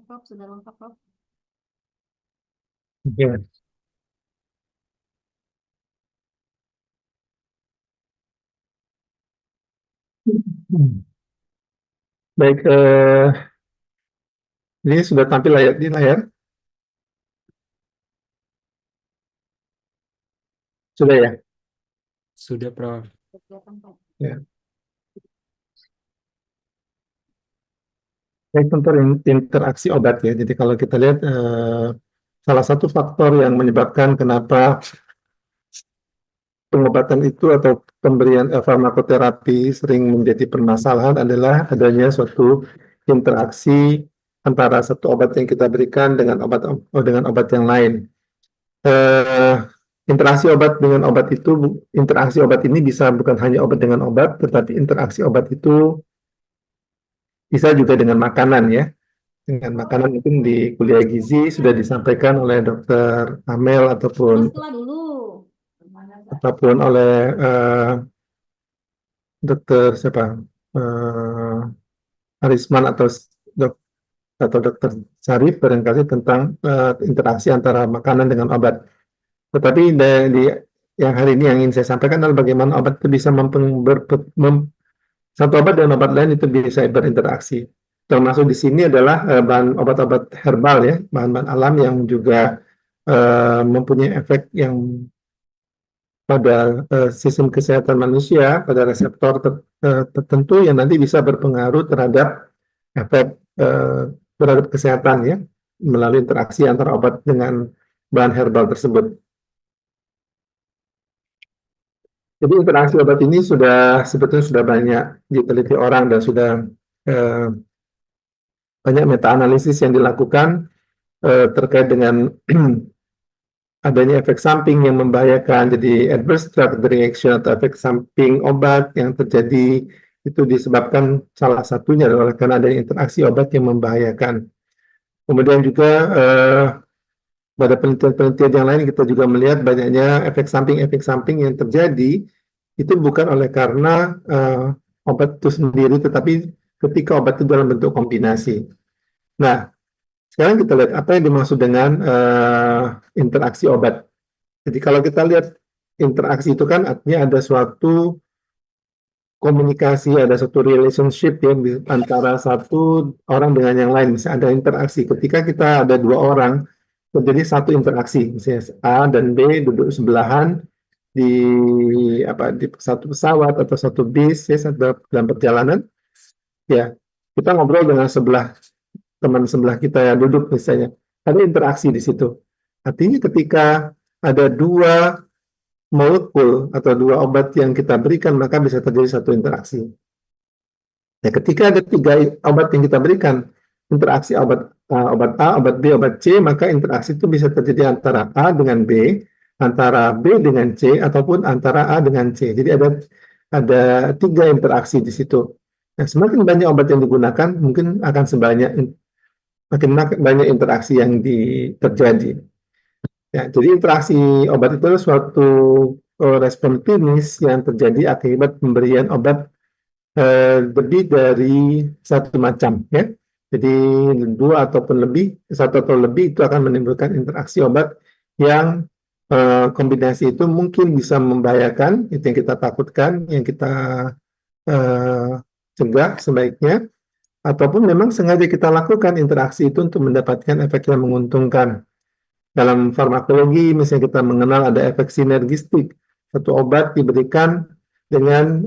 Prof, sudah lengkap, Prof. Ya. Baik, ini sudah tampil layar di layar, sudah ya? Sudah, Prof. Kelihatan, Prof. Ya. Baik, tentang interaksi obat ya. Jadi kalau kita lihat salah satu faktor yang menyebabkan kenapa pengobatan itu atau pemberian farmakoterapi sering menjadi permasalahan adalah adanya suatu interaksi antara satu obat yang kita berikan dengan obat yang lain. eh, Interaksi obat dengan obat itu, interaksi obat ini bisa bukan hanya obat dengan obat, tetapi interaksi obat itu bisa juga dengan makanan ya. Dengan makanan mungkin di kuliah gizi sudah disampaikan oleh Dokter Amel Setelah dulu. oleh Dokter siapa, eh, Arisman dok, atau Dokter Sarif barangkali tentang interaksi antara makanan dengan obat. Tetapi yang hari ini yang ingin saya sampaikan adalah bagaimana obat itu bisa satu obat dan obat lain itu bisa berinteraksi. Termasuk di sini adalah bahan obat-obat herbal ya, bahan-bahan alam yang juga mempunyai efek yang pada sistem kesehatan manusia, pada reseptor tertentu yang nanti bisa berpengaruh terhadap efek terhadap kesehatan ya, melalui interaksi antara obat dengan bahan herbal tersebut. Jadi interaksi obat ini sebetulnya sudah banyak diteliti orang dan sudah eh, banyak meta-analisis yang dilakukan terkait dengan adanya efek samping yang membahayakan. Jadi adverse drug reaction atau efek samping obat yang terjadi itu disebabkan salah satunya adalah karena adanya interaksi obat yang membahayakan. Kemudian juga pada penelitian-penelitian yang lain kita juga melihat banyaknya efek samping yang terjadi itu bukan oleh karena obat itu sendiri, tetapi ketika obat itu dalam bentuk kombinasi. Nah, sekarang kita lihat apa yang dimaksud dengan interaksi obat. Jadi kalau kita lihat interaksi itu kan artinya ada suatu komunikasi, ada suatu relationship ya antara satu orang dengan yang lain. Misalnya ada interaksi. Ketika kita ada dua orang, terjadi satu interaksi. Misalnya A dan B duduk sebelahan di di satu pesawat atau satu bis ya dalam perjalanan. Ya, kita ngobrol dengan teman sebelah kita yang duduk misalnya. Ada interaksi di situ. Artinya ketika ada dua molekul atau dua obat yang kita berikan, maka bisa terjadi satu interaksi. Ya, ketika ada tiga obat yang kita berikan, interaksi obat A, obat B, obat C, maka interaksi itu bisa terjadi antara A dengan B, antara B dengan C, ataupun antara A dengan C. Jadi ada tiga interaksi di situ. Nah, semakin banyak obat yang digunakan, mungkin akan makin banyak interaksi yang terjadi. Ya, jadi interaksi obat itu adalah suatu respon klinis yang terjadi akibat pemberian obat lebih dari satu macam ya. Jadi satu atau lebih itu akan menimbulkan interaksi obat yang kombinasi itu mungkin bisa membahayakan, itu yang kita takutkan, yang kita cegah sebaiknya, ataupun memang sengaja kita lakukan interaksi itu untuk mendapatkan efek yang menguntungkan. Dalam farmakologi, misalnya kita mengenal ada efek sinergistik. Satu obat diberikan dengan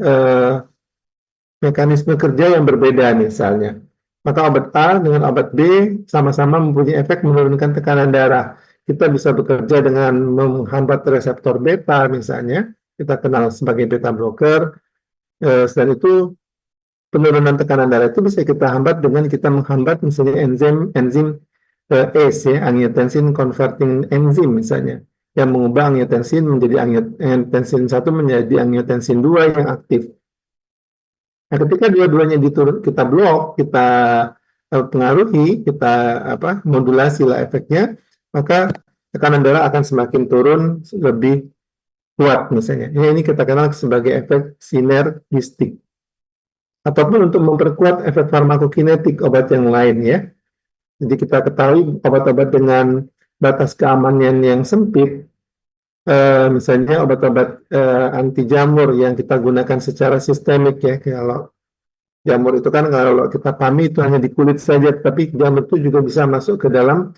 mekanisme kerja yang berbeda misalnya. Maka obat A dengan obat B sama-sama mempunyai efek menurunkan tekanan darah. Kita bisa bekerja dengan menghambat reseptor beta misalnya. Kita kenal sebagai beta blocker. Selain itu, penurunan tekanan darah itu bisa kita hambat dengan kita menghambat misalnya enzim ACE ya, angiotensin converting enzyme misalnya, yang mengubah angiotensin menjadi angiotensin 1 menjadi angiotensin 2 yang aktif. Nah, ketika dua-duanya kita blok, kita pengaruhi, kita modulasi lah efeknya, maka tekanan darah akan semakin turun lebih kuat misalnya. Ini kita kenal sebagai efek sinergistik. Ataupun untuk memperkuat efek farmakokinetik obat yang lain ya. Jadi kita ketahui obat-obat dengan batas keamanan yang sempit, misalnya obat-obat anti jamur yang kita gunakan secara sistemik ya. Kalau jamur itu kan kalau kita pahami itu hanya di kulit saja, tapi jamur itu juga bisa masuk ke dalam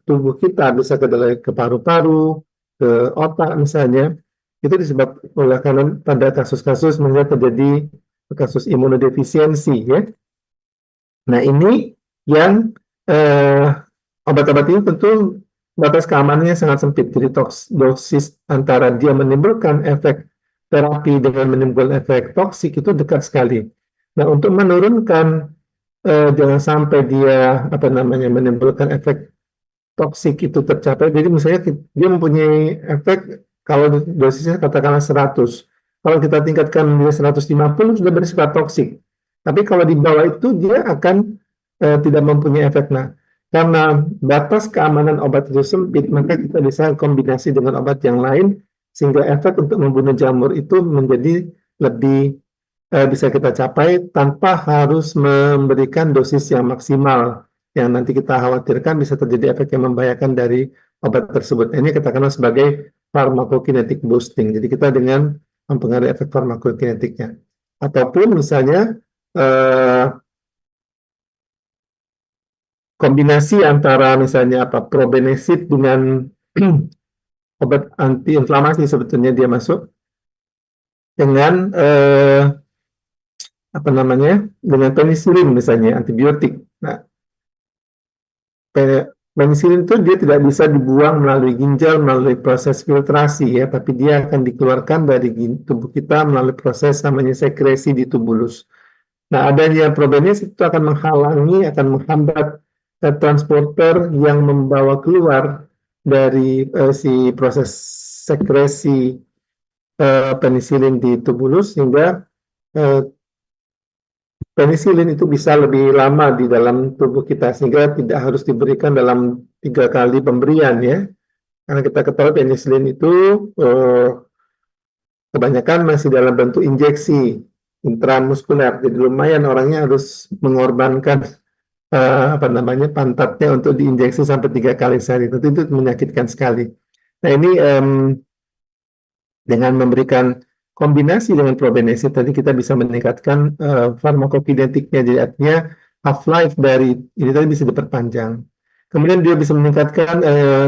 tubuh kita, bisa ke paru-paru, ke otak misalnya. Itu disebabkan oleh karena pada kasus-kasus misalnya terjadi kasus imunodefisiensi ya. Nah ini yang obat-obat ini tentu batas keamanannya sangat sempit. Jadi dosis antara dia menimbulkan efek terapi dengan menimbulkan efek toksik itu dekat sekali. Nah untuk menurunkan jangan sampai dia menimbulkan efek toksik itu tercapai. Jadi misalnya dia mempunyai efek kalau dosisnya katakanlah 100. Kalau kita tingkatkan menjadi 150 sudah bersifat toksik. Tapi kalau di bawah itu dia akan tidak mempunyai efek. Nah, karena batas keamanan obat itu sempit, maka kita bisa kombinasi dengan obat yang lain sehingga efek untuk membunuh jamur itu menjadi lebih bisa kita capai tanpa harus memberikan dosis yang maksimal yang nanti kita khawatirkan bisa terjadi efek yang membahayakan dari obat tersebut. Ini kita kenal sebagai pharmacokinetic boosting. Jadi kita dengan mempengaruhi efek farmakokinetiknya. Ataupun misalnya kombinasi antara misalnya probenecid dengan obat antiinflamasi sebetulnya dia masuk dengan dengan penisilin misalnya antibiotik. Nah, penisilin itu dia tidak bisa dibuang melalui ginjal melalui proses filtrasi ya, tapi dia akan dikeluarkan dari tubuh kita melalui proses namanya sekresi di tubulus. Nah, adanya probenecid itu akan menghambat transporter yang membawa keluar dari si proses sekresi penisilin di tubulus sehingga penisilin itu bisa lebih lama di dalam tubuh kita sehingga tidak harus diberikan dalam 3 kali pemberian ya. Karena kita ketahui penisilin itu kebanyakan masih dalam bentuk injeksi intramuskuler. Jadi lumayan orangnya harus mengorbankan pantatnya untuk diinjeksi sampai 3 kali sehari. Tentu itu menyakitkan sekali. Nah ini dengan memberikan kombinasi dengan probenecid tadi kita bisa meningkatkan farmakokinetiknya, jadi artinya half-life dari ini tadi bisa diperpanjang. Kemudian dia bisa meningkatkan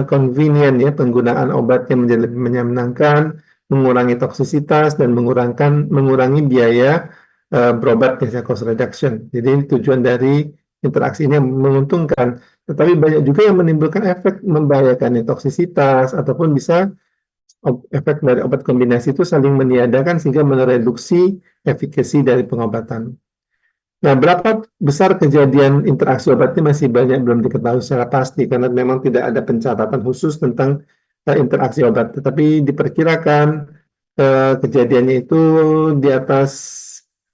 convenient ya, penggunaan obatnya menjadi lebih menyenangkan, mengurangi toksisitas dan mengurangi biaya berobat ya, cost reduction. Jadi tujuan dari interaksi ini yang menguntungkan. Tetapi banyak juga yang menimbulkan efek membahayakan toksisitas ataupun bisa efek dari obat kombinasi itu saling meniadakan sehingga mereduksi efikasi dari pengobatan. Nah, berapa besar kejadian interaksi obat ini masih banyak belum diketahui secara pasti karena memang tidak ada pencatatan khusus tentang interaksi obat. Tetapi diperkirakan kejadiannya itu di atas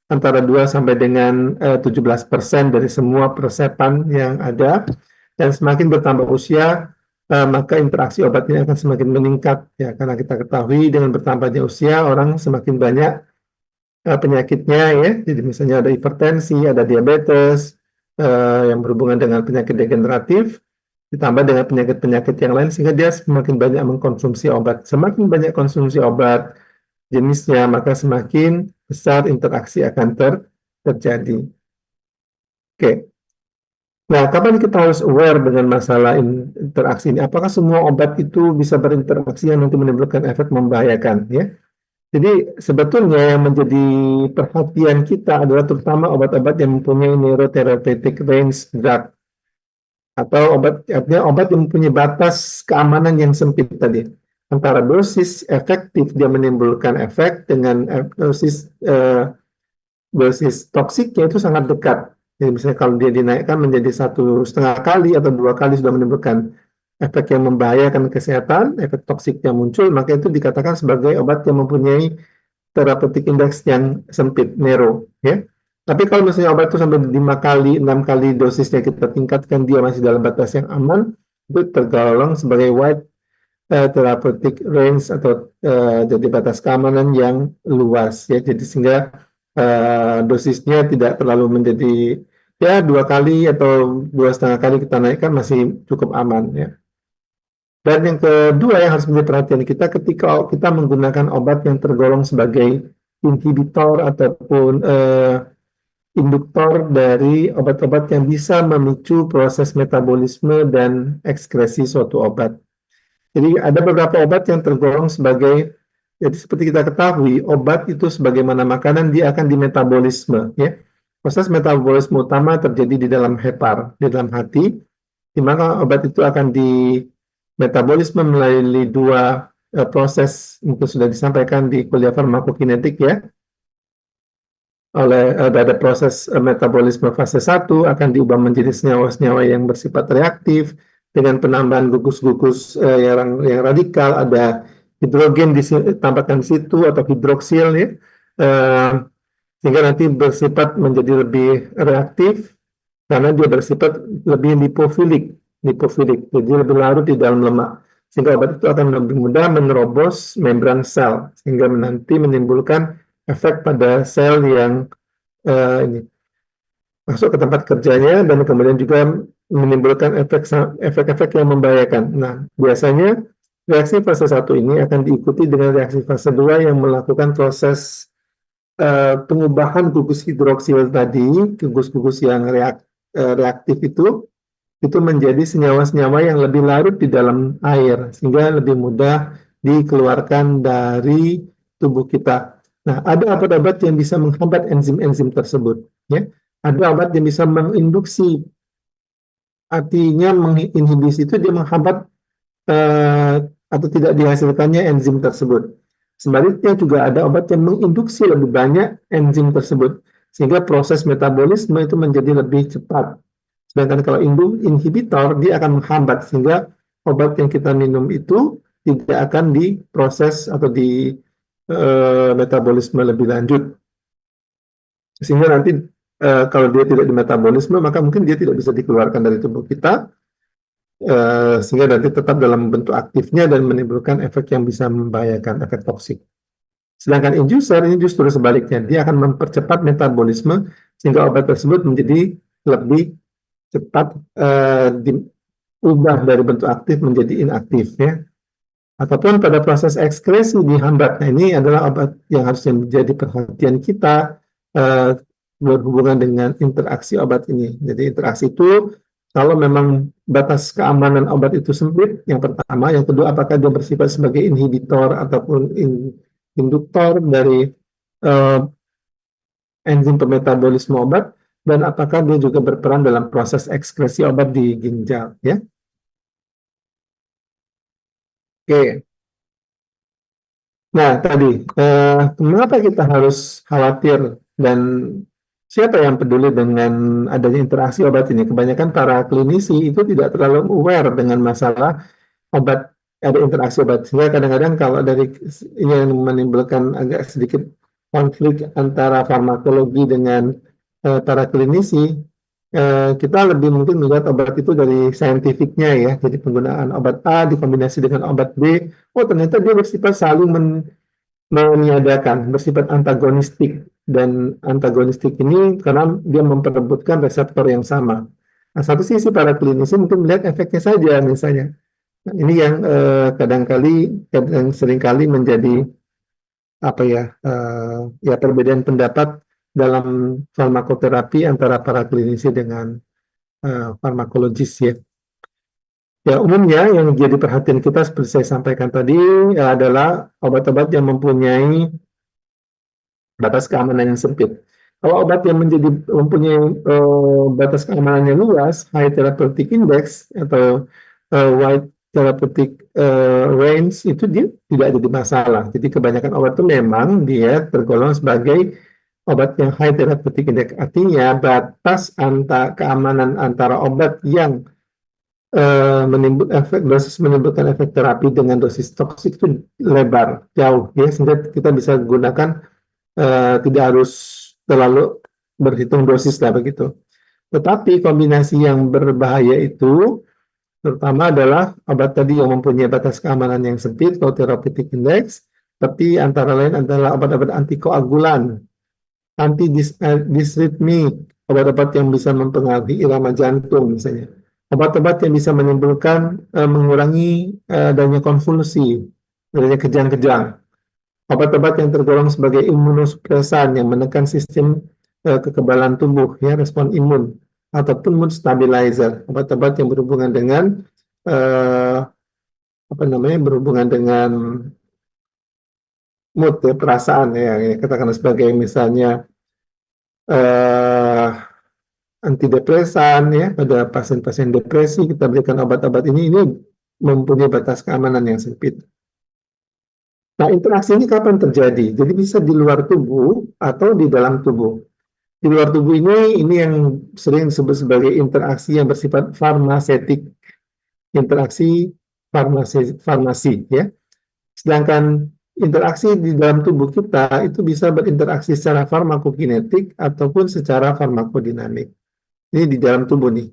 antara 2 sampai dengan 17% dari semua persepan yang ada, dan semakin bertambah usia maka interaksi obat ini akan semakin meningkat ya, karena kita ketahui dengan bertambahnya usia orang semakin banyak penyakitnya ya. Jadi misalnya ada hipertensi, ada diabetes yang berhubungan dengan penyakit degeneratif ditambah dengan penyakit-penyakit yang lain sehingga dia semakin banyak mengkonsumsi obat. Semakin banyak konsumsi obat jenisnya maka semakin besar interaksi akan terjadi. Oke. Nah, kapan kita harus aware dengan masalah interaksi ini? Apakah semua obat itu bisa berinteraksi yang nanti menimbulkan efek membahayakan? Ya, jadi sebetulnya yang menjadi perhatian kita adalah terutama obat-obat yang mempunyai neurotherapeutic range drug atau artinya obat yang mempunyai batas keamanan yang sempit tadi. Antara dosis efektif dia menimbulkan efek dengan dosis toksiknya itu sangat dekat. Jadi misalnya kalau dia dinaikkan menjadi 1,5 kali atau 2 kali sudah menimbulkan efek yang membahayakan kesehatan, efek toksik yang muncul, maka itu dikatakan sebagai obat yang mempunyai therapeutic index yang sempit, narrow. Ya. Tapi kalau misalnya obat itu sampai 5 kali, 6 kali dosisnya kita tingkatkan, dia masih dalam batas yang aman, itu tergolong sebagai wide therapeutic range atau jadi batas keamanan yang luas. Ya. Jadi sehingga dosisnya tidak terlalu menjadi ya 2 kali atau 2,5 kali kita naikkan masih cukup aman ya. Dan yang kedua yang harus menjadi perhatian kita ketika kita menggunakan obat yang tergolong sebagai inhibitor ataupun induktor dari obat-obat yang bisa memicu proses metabolisme dan ekskresi suatu obat. Jadi ada beberapa obat yang tergolong sebagai, jadi seperti kita ketahui, obat itu sebagaimana makanan dia akan dimetabolisme ya. Proses metabolisme utama terjadi di dalam hepar, di dalam hati, di mana obat itu akan dimetabolisme melalui 2 proses, mungkin sudah disampaikan di kuliah farmakokinetik ya. Ada proses metabolisme fase 1 akan diubah menjadi senyawa-senyawa yang bersifat reaktif dengan penambahan gugus-gugus yang radikal, ada hidrogen ditambahkan di situ atau hidroksil ya, sehingga nanti bersifat menjadi lebih reaktif karena dia bersifat lebih lipofilik, jadi lebih larut di dalam lemak, sehingga obat itu akan lebih mudah menerobos membran sel sehingga nanti menimbulkan efek pada sel yang ini masuk ke tempat kerjanya dan kemudian juga menimbulkan efek-efek yang membahayakan. Nah, biasanya reaksi fase 1 ini akan diikuti dengan reaksi fase 2 yang melakukan proses pengubahan gugus hidroksil tadi, gugus-gugus yang reaktif itu menjadi senyawa-senyawa yang lebih larut di dalam air sehingga lebih mudah dikeluarkan dari tubuh kita. Nah, ada obat-obat yang bisa menghambat enzim-enzim tersebut ya. Ada obat yang bisa menginduksi, artinya menginhibisi itu dia menghambat atau tidak dihasilkannya enzim tersebut. Sebaliknya juga ada obat yang menginduksi lebih banyak enzim tersebut sehingga proses metabolisme itu menjadi lebih cepat. Sedangkan kalau inhibitor dia akan menghambat sehingga obat yang kita minum itu tidak akan diproses atau di metabolisme lebih lanjut. Sehingga nanti kalau dia tidak dimetabolisme maka mungkin dia tidak bisa dikeluarkan dari tubuh kita, sehingga nanti tetap dalam bentuk aktifnya dan menimbulkan efek yang bisa membahayakan, efek toksik. Sedangkan inducer ini justru sebaliknya, dia akan mempercepat metabolisme sehingga obat tersebut menjadi lebih cepat diubah dari bentuk aktif menjadi inaktif ya. Ataupun pada proses ekskresi dihambat. Nah, ini adalah obat yang harusnya menjadi perhatian kita berhubungan dengan interaksi obat ini. Jadi interaksi itu kalau memang batas keamanan obat itu sempit, yang pertama. Yang kedua, apakah dia bersifat sebagai inhibitor ataupun induktor dari enzim pemetabolisme obat, dan apakah dia juga berperan dalam proses ekskresi obat di ginjal ya. Oke. Nah, tadi mengapa kita harus khawatir dan siapa yang peduli dengan adanya interaksi obat ini? Kebanyakan para klinisi itu tidak terlalu aware dengan masalah obat, ada interaksi obat. Sehingga kadang-kadang kalau dari yang menimbulkan agak sedikit konflik antara farmakologi dengan para klinisi, kita lebih mungkin melihat obat itu dari saintifiknya ya. Jadi penggunaan obat A dikombinasi dengan obat B, oh ternyata dia bersifat saling meniadakan, bersifat antagonistik. Dan antagonistik ini karena dia memperebutkan reseptor yang sama. Nah, satu sisi para klinisi mungkin melihat efeknya saja misalnya. Nah, ini yang seringkali menjadi apa ya, ya perbedaan pendapat dalam farmakoterapi antara para klinisi dengan farmakologis ya. Ya, umumnya yang jadi perhatian kita seperti saya sampaikan tadi adalah obat-obat yang mempunyai batas keamanan yang sempit. Kalau obat yang mempunyai batas keamanan yang luas, high therapeutic index atau wide therapeutic range, itu dia tidak jadi masalah. Jadi kebanyakan obat itu memang dia tergolong sebagai obat yang high therapeutic index, artinya batas keamanan antara obat yang menimbulkan efek terapi dengan dosis toksik itu lebar, jauh ya, sehingga kita bisa gunakan tidak harus terlalu berhitung dosis lah begitu. Tetapi kombinasi yang berbahaya itu terutama adalah obat tadi yang mempunyai batas keamanan yang sempit, low therapeutic index, tapi antara lain adalah obat-obat antikoagulan, antidisritmik, obat-obat yang bisa mempengaruhi irama jantung misalnya, obat-obat yang bisa menimbulkan mengurangi adanya konvulsi, adanya kejang-kejang, obat-obat yang tergolong sebagai imunosupresan yang menekan sistem kekebalan tubuh, ya, respon imun, ataupun mood stabilizer, obat-obat yang berhubungan dengan eh, berhubungan dengan mood, ya, perasaan, ya, yang katakan sebagai misalnya eh, antidepresan, ya, pada pasien-pasien depresi kita berikan obat-obat ini mempunyai batas keamanan yang sempit. Nah, interaksi ini kapan terjadi? Jadi bisa di luar tubuh atau di dalam tubuh. Di luar tubuh ini yang sering disebut sebagai interaksi yang bersifat farmasetik, interaksi farmasi, ya. Sedangkan interaksi di dalam tubuh kita itu bisa berinteraksi secara farmakokinetik ataupun secara farmakodinamik. Ini di dalam tubuh nih.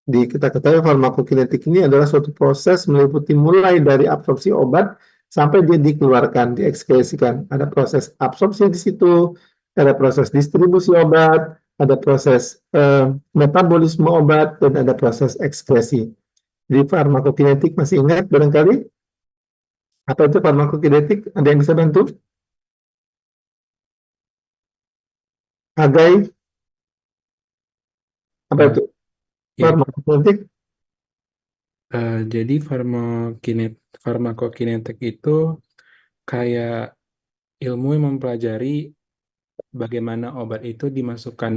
Kita ketahui farmakokinetik ini adalah suatu proses meliputi mulai dari absorpsi obat sampai dia dikeluarkan, diekskresikan. Ada proses absorpsi di situ, ada proses distribusi obat, ada proses metabolisme obat, dan ada proses ekskresi. Jadi farmakokinetik masih ingat barangkali? Apa itu farmakokinetik? Ada yang bisa bantu? Agai, apa Eh, itu? ya, Farmakokinetik? jadi farmakokinetik itu kayak ilmu yang mempelajari bagaimana obat itu dimasukkan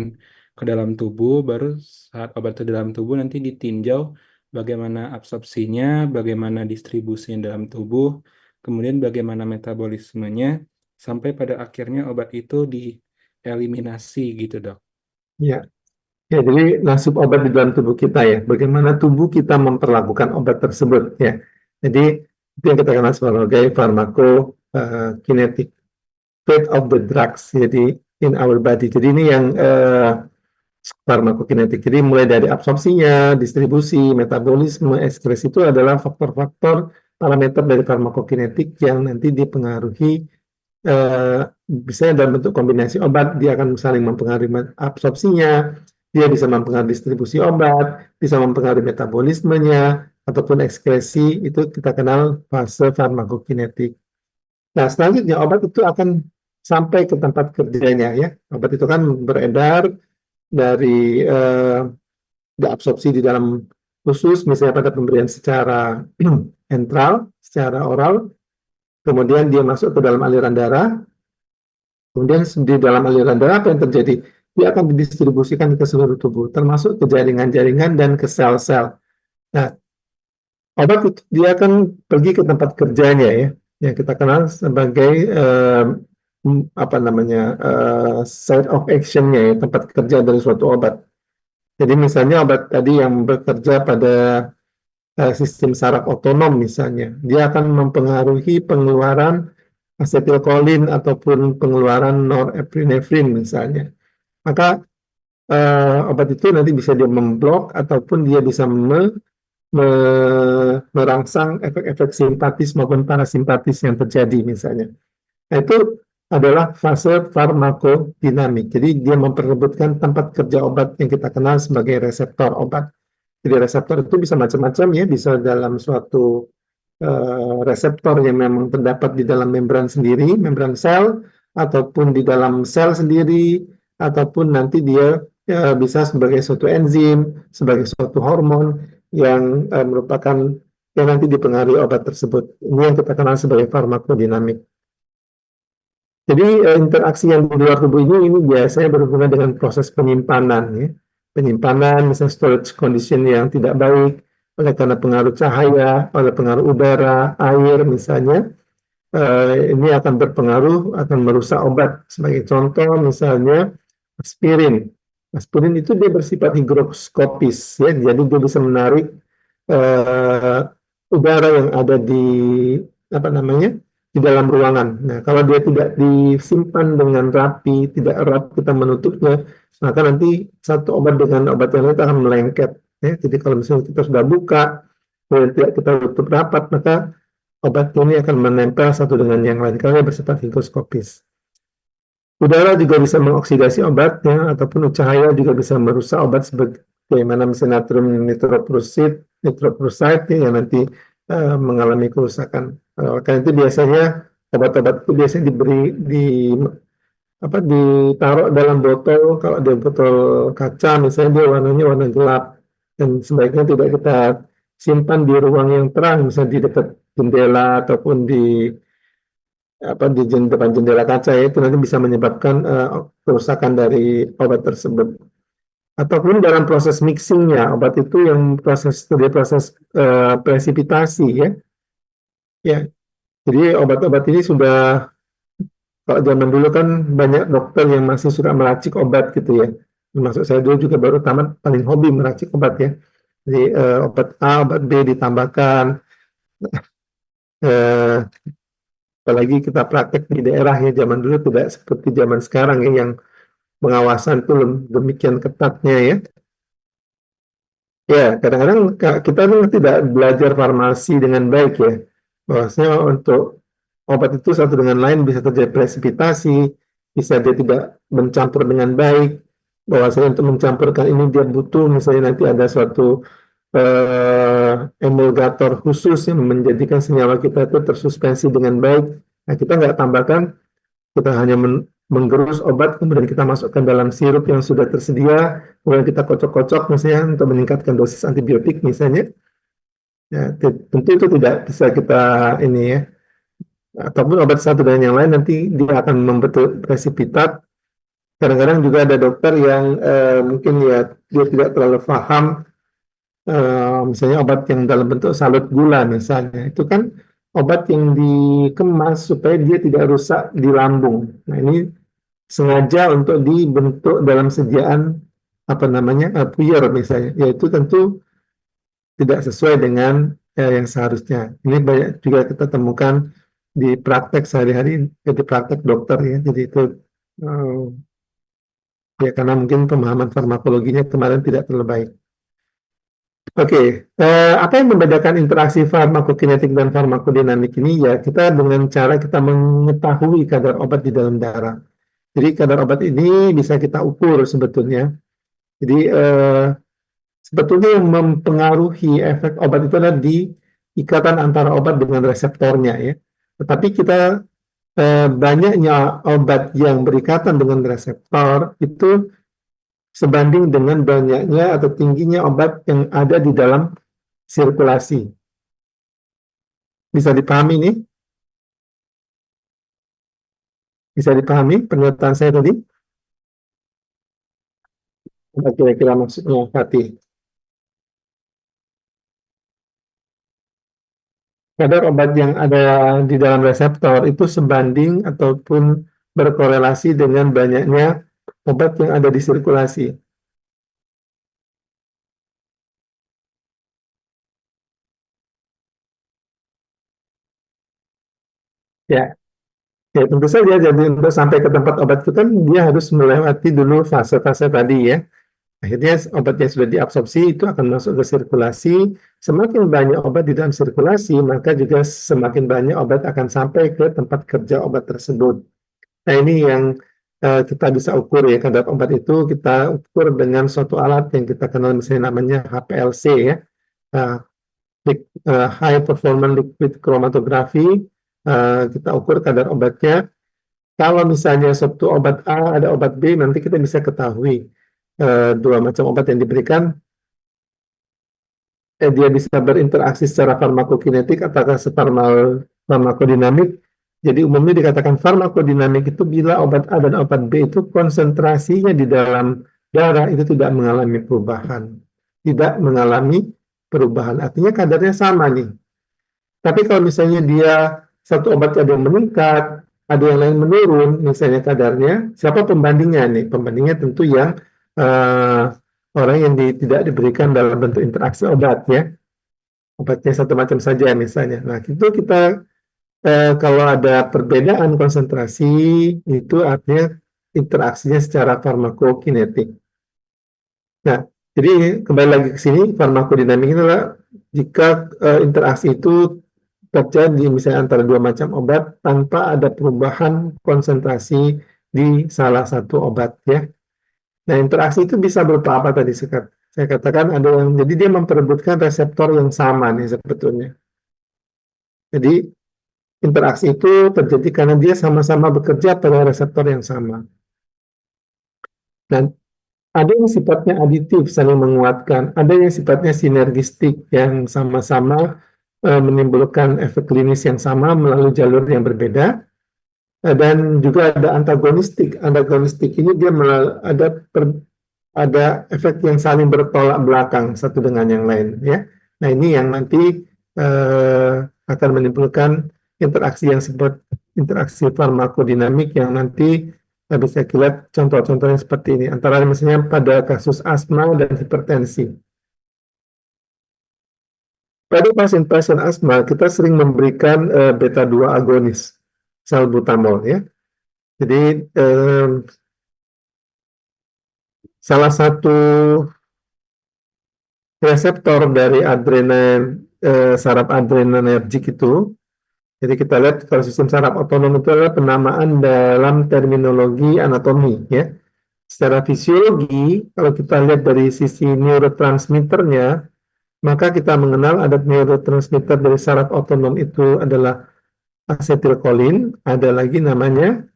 ke dalam tubuh, baru saat obat itu dalam tubuh nanti ditinjau bagaimana absorpsinya, bagaimana distribusinya dalam tubuh, kemudian bagaimana metabolismenya, sampai pada akhirnya obat itu dieliminasi gitu, Dok. Ya. Ya, jadi nasib obat di dalam tubuh kita, ya. Bagaimana tubuh kita memperlakukan obat tersebut, ya. Jadi itu yang kita kenal sebagai farmakokinetik, fate of the drugs, jadi in our body. Jadi ini yang farmakokinetik. Jadi mulai dari absorpsinya, distribusi, metabolisme, ekskresi itu adalah faktor-faktor parameter dari farmakokinetik yang nanti dipengaruhi misalnya dalam bentuk kombinasi obat, dia akan saling mempengaruhi absorpsinya, dia bisa mempengaruhi distribusi obat, bisa mempengaruhi metabolismenya, ataupun ekskresi, itu kita kenal fase farmakokinetik. Nah, selanjutnya obat itu akan sampai ke tempat kerjanya, ya. Obat itu kan beredar dari diabsorpsi di dalam usus, misalnya pada pemberian secara entral, secara oral, kemudian dia masuk ke dalam aliran darah. Kemudian di dalam aliran darah apa yang terjadi? Dia akan didistribusikan ke seluruh tubuh, termasuk ke jaringan-jaringan dan ke sel-sel. Nah, obat itu dia akan pergi ke tempat kerjanya, ya, yang kita kenal sebagai site of action-nya, ya, tempat kerja dari suatu obat. Jadi misalnya obat tadi yang bekerja pada sistem saraf otonom misalnya, dia akan mempengaruhi pengeluaran asetilkolin ataupun pengeluaran norepinefrin misalnya. Maka obat itu nanti bisa dia memblok ataupun dia bisa merangsang efek-efek simpatis maupun parasimpatis yang terjadi misalnya. Nah, itu adalah fase farmakodinamik. Jadi dia memperebutkan tempat kerja obat yang kita kenal sebagai reseptor obat. Jadi reseptor itu bisa macam-macam, ya, bisa dalam suatu reseptor yang memang terdapat di dalam membran sendiri, membran sel, ataupun di dalam sel sendiri, ataupun nanti dia bisa sebagai suatu enzim, sebagai suatu hormon yang merupakan yang nanti dipengaruhi obat tersebut. Ini yang kita kenal sebagai farmakodinamik. Jadi interaksi yang di luar tubuh ini biasanya berhubungan dengan proses penyimpanan, ya. Penyimpanan, misalnya storage condition yang tidak baik, oleh karena pengaruh cahaya, oleh pengaruh udara, air misalnya, ini akan berpengaruh, akan merusak obat. Sebagai contoh misalnya aspirin. Aspirin itu dia bersifat higroskopis, ya, jadi dia bisa menarik udara yang ada di di dalam ruangan. Nah, kalau dia tidak disimpan dengan rapi, tidak erat kita menutupnya, maka nanti satu obat dengan obat yang lain akan melengket. Ya, jadi kalau misalnya kita sudah buka, kemudian tidak kita tutup rapat, maka obat ini akan menempel satu dengan yang lain karena bersifat higroskopis. Udara juga bisa mengoksidasi obat ya, ataupun cahaya juga bisa merusak obat sebagaimana misalnya natrium nitroprusid ya, yang nanti mengalami kerusakan. Karena itu biasanya obat-obat itu biasanya ditaruh dalam botol. Kalau dia botol kaca misalnya, dia warnanya warna gelap, dan sebaiknya tidak kita simpan di ruang yang terang, misalnya di dekat jendela ataupun di depan jendela kaca ya, itu nanti bisa menyebabkan kerusakan dari obat tersebut. Ataupun dalam proses mixingnya obat itu, yang proses presipitasi ya. Ya, jadi obat-obat ini sudah, kalau zaman dulu kan banyak dokter yang masih suka meracik obat gitu ya. Termasuk saya dulu juga baru tamat, paling hobi meracik obat ya. Jadi obat A, obat B ditambahkan. Eh, Apalagi kita praktek di daerah ya, zaman dulu tidak seperti zaman sekarang ya, yang pengawasan itu demikian ketatnya ya. Ya, kadang-kadang kita tuh tidak belajar farmasi dengan baik ya. Bahwasanya untuk obat itu satu dengan lain bisa terjadi presipitasi, bisa dia tidak mencampur dengan baik. Bahwasanya untuk mencampurkan ini dia butuh misalnya nanti ada suatu emulgator khusus yang menjadikan senyawa kita itu tersuspensi dengan baik. Nah, kita nggak tambahkan, kita hanya menggerus obat, kemudian kita masukkan dalam sirup yang sudah tersedia, kemudian kita kocok-kocok misalnya untuk meningkatkan dosis antibiotik misalnya. Ya, tentu itu tidak bisa kita ini ya. Ataupun obat satu dan yang lain nanti dia akan membentuk presipitat. Kadang-kadang juga ada dokter yang mungkin ya dia tidak terlalu paham, misalnya obat yang dalam bentuk salut gula misalnya, itu kan obat yang dikemas supaya dia tidak rusak di lambung. Nah, ini sengaja untuk dibentuk dalam sediaan puyer misalnya, yaitu tentu tidak sesuai dengan yang seharusnya. Ini banyak juga kita temukan di praktek sehari-hari, di praktek dokter ya. Jadi itu ya karena mungkin pemahaman farmakologinya kemarin tidak terlalu baik. Oke, apa yang membedakan interaksi farmakokinetik dan farmakodinamik ini? Ya, kita dengan cara kita mengetahui kadar obat di dalam darah. Jadi kadar obat ini bisa kita ukur sebetulnya. Jadi sebetulnya yang mempengaruhi efek obat itu adalah di ikatan antara obat dengan reseptornya ya. Tetapi kita banyaknya obat yang berikatan dengan reseptor itu sebanding dengan banyaknya atau tingginya obat yang ada di dalam sirkulasi. Bisa dipahami nih? Bisa dipahami pernyataan saya tadi? Apa kira-kira maksudnya, Fatih? Kadar obat yang ada di dalam reseptor itu sebanding ataupun berkorelasi dengan banyaknya obat yang ada di sirkulasi. Ya, ya tentu saja. Jadi untuk sampai ke tempat obat itu kan dia harus melewati dulu fase-fase tadi ya. Akhirnya obatnya sudah diabsorpsi, itu akan masuk ke sirkulasi. Semakin banyak obat di dalam sirkulasi, maka juga semakin banyak obat akan sampai ke tempat kerja obat tersebut. Nah, ini yang kita bisa ukur ya, kadar obat itu kita ukur dengan suatu alat yang kita kenal misalnya namanya HPLC ya, High Performance Liquid Chromatography. Kita ukur kadar obatnya. Kalau misalnya suatu obat A ada obat B, nanti kita bisa ketahui dua macam obat yang diberikan, dia bisa berinteraksi secara farmakokinetik atau farmakodinamik. Jadi umumnya dikatakan farmakodinamik itu bila obat A dan obat B itu konsentrasinya di dalam darah itu tidak mengalami perubahan. Tidak mengalami perubahan, artinya kadarnya sama nih. Tapi kalau misalnya dia satu obat ada yang meningkat, ada yang lain menurun, misalnya kadarnya, siapa pembandingnya nih? Pembandingnya tentu yang orang yang tidak diberikan dalam bentuk interaksi obat ya, obatnya satu macam saja misalnya. Nah itu kita kalau ada perbedaan konsentrasi itu artinya interaksinya secara farmakokinetik. Nah jadi kembali lagi ke sini, farmakodinamik itu adalah jika interaksi itu terjadi misalnya antara dua macam obat tanpa ada perubahan konsentrasi di salah satu obat ya. Nah, interaksi itu bisa berupa apa tadi saya katakan ada yang jadi dia memperebutkan reseptor yang sama nih sebetulnya. Jadi interaksi itu terjadi karena dia sama-sama bekerja pada reseptor yang sama. Dan ada yang sifatnya aditif, saling menguatkan. Ada yang sifatnya sinergistik, yang sama-sama menimbulkan efek klinis yang sama melalui jalur yang berbeda. Dan juga ada antagonistik. Antagonistik ini dia ada efek yang saling bertolak belakang satu dengan yang lain. Ya. Nah ini yang nanti akan menimbulkan interaksi yang seperti interaksi farmakodinamik yang nanti bisa kita lihat contoh-contohnya seperti ini. Antara misalnya pada kasus asma dan hipertensi. Pada pasien-pasien asma, kita sering memberikan beta 2 agonis, salbutamol ya. Jadi salah satu reseptor dari saraf adrenergik itu, jadi kita lihat kalau sistem saraf otonom itu adalah penamaan dalam terminologi anatomi ya. Secara fisiologi, kalau kita lihat dari sisi neurotransmitternya, maka kita mengenal ada neurotransmitter dari saraf otonom itu adalah asetilkolin, ada lagi namanya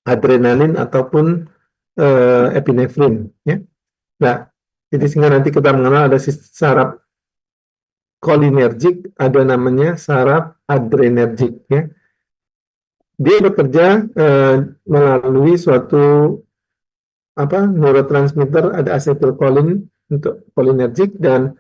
adrenalin ataupun epinefrin. Ya. Nah, jadi sehingga nanti kita mengenal ada saraf kolinergik, ada namanya saraf adrenergik. Ya. Dia bekerja melalui suatu neurotransmitter, ada asetilkolin untuk kolinergik dan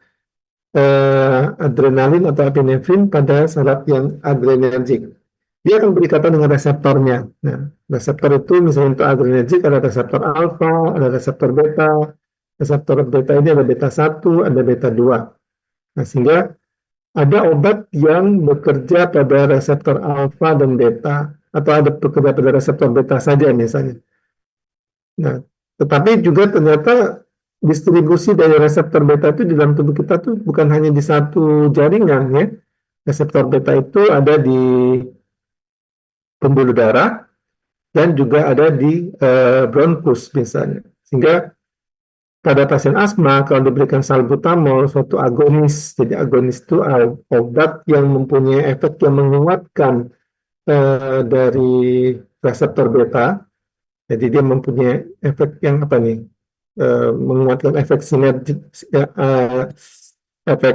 adrenalin atau epinefrin pada saraf yang adrenergik. Dia akan berikatan dengan reseptornya. Nah, reseptor itu misalnya untuk adrenergik ada reseptor alfa, ada reseptor beta. Reseptor beta ini ada beta 1, ada beta 2. Nah, sehingga ada obat yang bekerja pada reseptor alfa dan beta, atau ada bekerja pada reseptor beta saja misalnya. Nah, tetapi juga ternyata distribusi dari reseptor beta itu di dalam tubuh kita tuh bukan hanya di satu jaringan ya. Reseptor beta itu ada di pembuluh darah dan juga ada di bronkus misalnya. Sehingga pada pasien asma kalau diberikan salbutamol suatu agonis, jadi agonis itu obat yang mempunyai efek yang menguatkan dari reseptor beta. Jadi dia mempunyai efek yang menguatkan efek sinergi, efek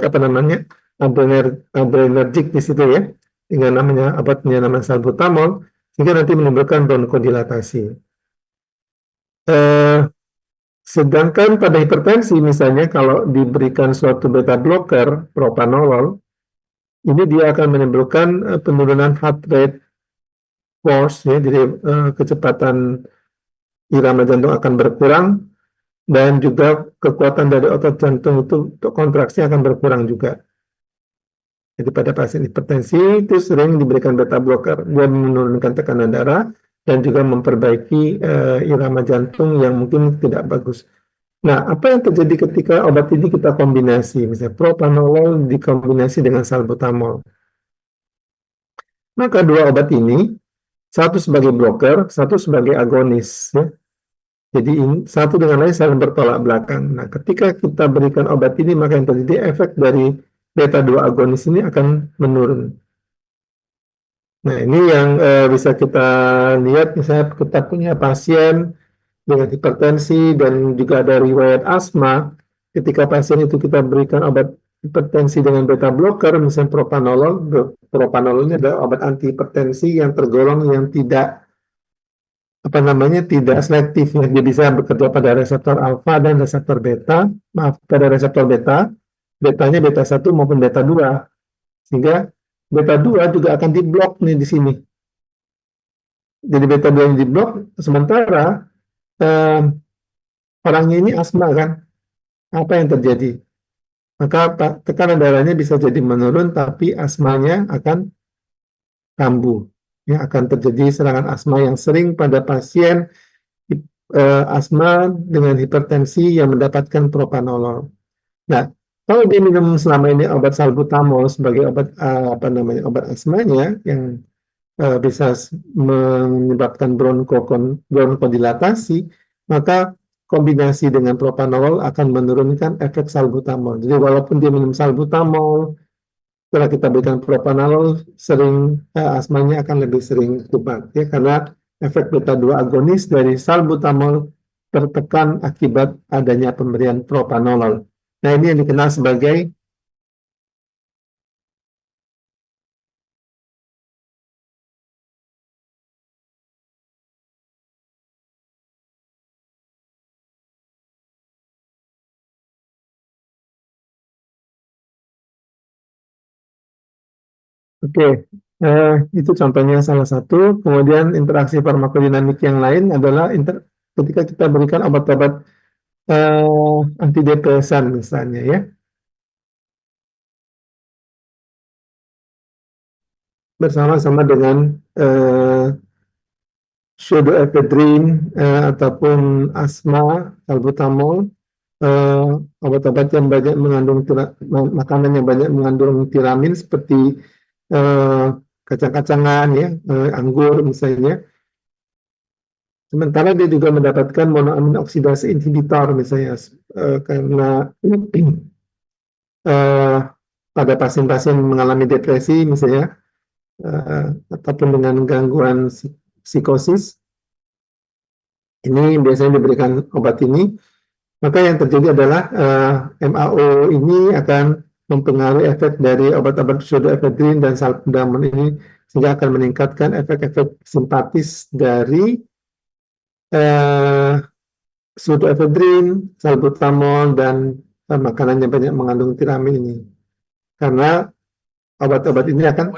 adrenergik di situ ya, dengan namanya obatnya namanya salbutamol, sehingga nanti menimbulkan bronkodilatasi. Sedangkan pada hipertensi misalnya kalau diberikan suatu beta blocker, propanolol, ini dia akan menimbulkan penurunan heart rate force ya, jadi kecepatan irama jantung akan berkurang dan juga kekuatan dari otot jantung itu untuk kontraksi akan berkurang juga. Jadi pada pasien hipertensi itu sering diberikan beta blocker, dia menurunkan tekanan darah dan juga memperbaiki irama jantung yang mungkin tidak bagus. Nah, apa yang terjadi ketika obat ini kita kombinasi, misalnya propanolol dikombinasi dengan salbutamol? Maka dua obat ini, satu sebagai blocker, satu sebagai agonis. Ya. Jadi satu dengan lain saling bertolak belakang. Nah, ketika kita berikan obat ini, maka yang terjadi efek dari beta 2 agonis ini akan menurun. Nah, ini yang bisa kita lihat, misalnya kita punya pasien dengan hipertensi dan juga ada riwayat asma. Ketika pasien itu kita berikan obat hipertensi dengan beta blocker, misalnya propanolol. Propanolol ini adalah obat anti hipertensi yang tergolong yang tidak tidak selektif ya. Dia bisa bekerja pada reseptor alfa dan reseptor beta. Maaf, pada reseptor beta, betanya beta 1 maupun beta 2. Sehingga beta 2 juga akan diblok nih di sini. Jadi beta 2 yang diblok, sementara orangnya ini asma kan. Apa yang terjadi? Maka tekanan darahnya bisa jadi menurun, tapi asmanya akan kambuh. Ya, akan terjadi serangan asma yang sering pada pasien asma dengan hipertensi yang mendapatkan propanolol. Nah, kalau dia minum selama ini obat salbutamol sebagai obat obat asmanya yang bisa menyebabkan bronkodilatasi, maka kombinasi dengan propanolol akan menurunkan efek salbutamol. Jadi walaupun dia minum salbutamol, setelah kita berikan propanolol, asmanya akan lebih sering kumat, ya, karena efek beta 2 agonis dari salbutamol tertekan akibat adanya pemberian propanolol. Nah, ini yang dikenal sebagai Oke, itu contohnya salah satu. Kemudian interaksi farmakodinamik yang lain adalah ketika kita berikan obat-obat antidepresan misalnya, ya, bersama-sama dengan pseudoephedrine ataupun asma, salbutamol, eh, obat-obat yang banyak mengandung makanan yang banyak mengandung tiramin seperti eh, kacang-kacangan, ya, anggur misalnya. Sementara dia juga mendapatkan monoamin oksidasi inhibitor misalnya, karena eh, pada pasien-pasien mengalami depresi misalnya, ataupun dengan gangguan psikosis, ini biasanya diberikan obat ini. Maka yang terjadi adalah MAO ini akan mempengaruhi efek dari obat-obat pseudoephedrine dan salbutamol ini, sehingga akan meningkatkan efek-efek simpatis dari pseudoephedrine, salbutamol, dan makanan yang banyak mengandung tiramin ini. Karena obat-obat ini akan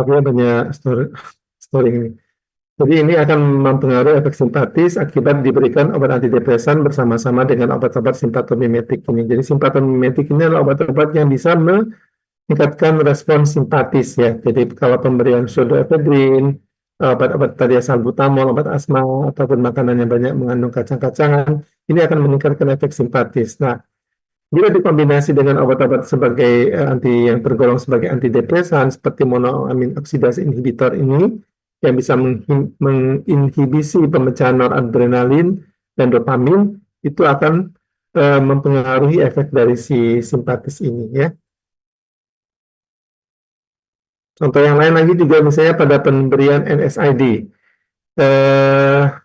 banyak story ini. Jadi ini akan mempengaruhi efek simpatis akibat diberikan obat antidepresan bersama-sama dengan obat-obat simpatomimetik ini. Jadi simpatomimetik ini adalah obat-obat yang bisa meningkatkan respons simpatis, ya. Jadi kalau pemberian pseudoephedrine, obat-obat tadi salbutamol, obat asma, ataupun makanan yang banyak mengandung kacang-kacangan, ini akan meningkatkan efek simpatis. Nah, bila dikombinasi dengan obat-obat sebagai yang tergolong sebagai antidepresan seperti monoamin oksidasi inhibitor ini, yang bisa menginhibisi pemecahan noradrenalin dan dopamin, itu akan mempengaruhi efek dari si simpatis ini, ya. Contoh yang lain lagi juga misalnya pada pemberian NSAID,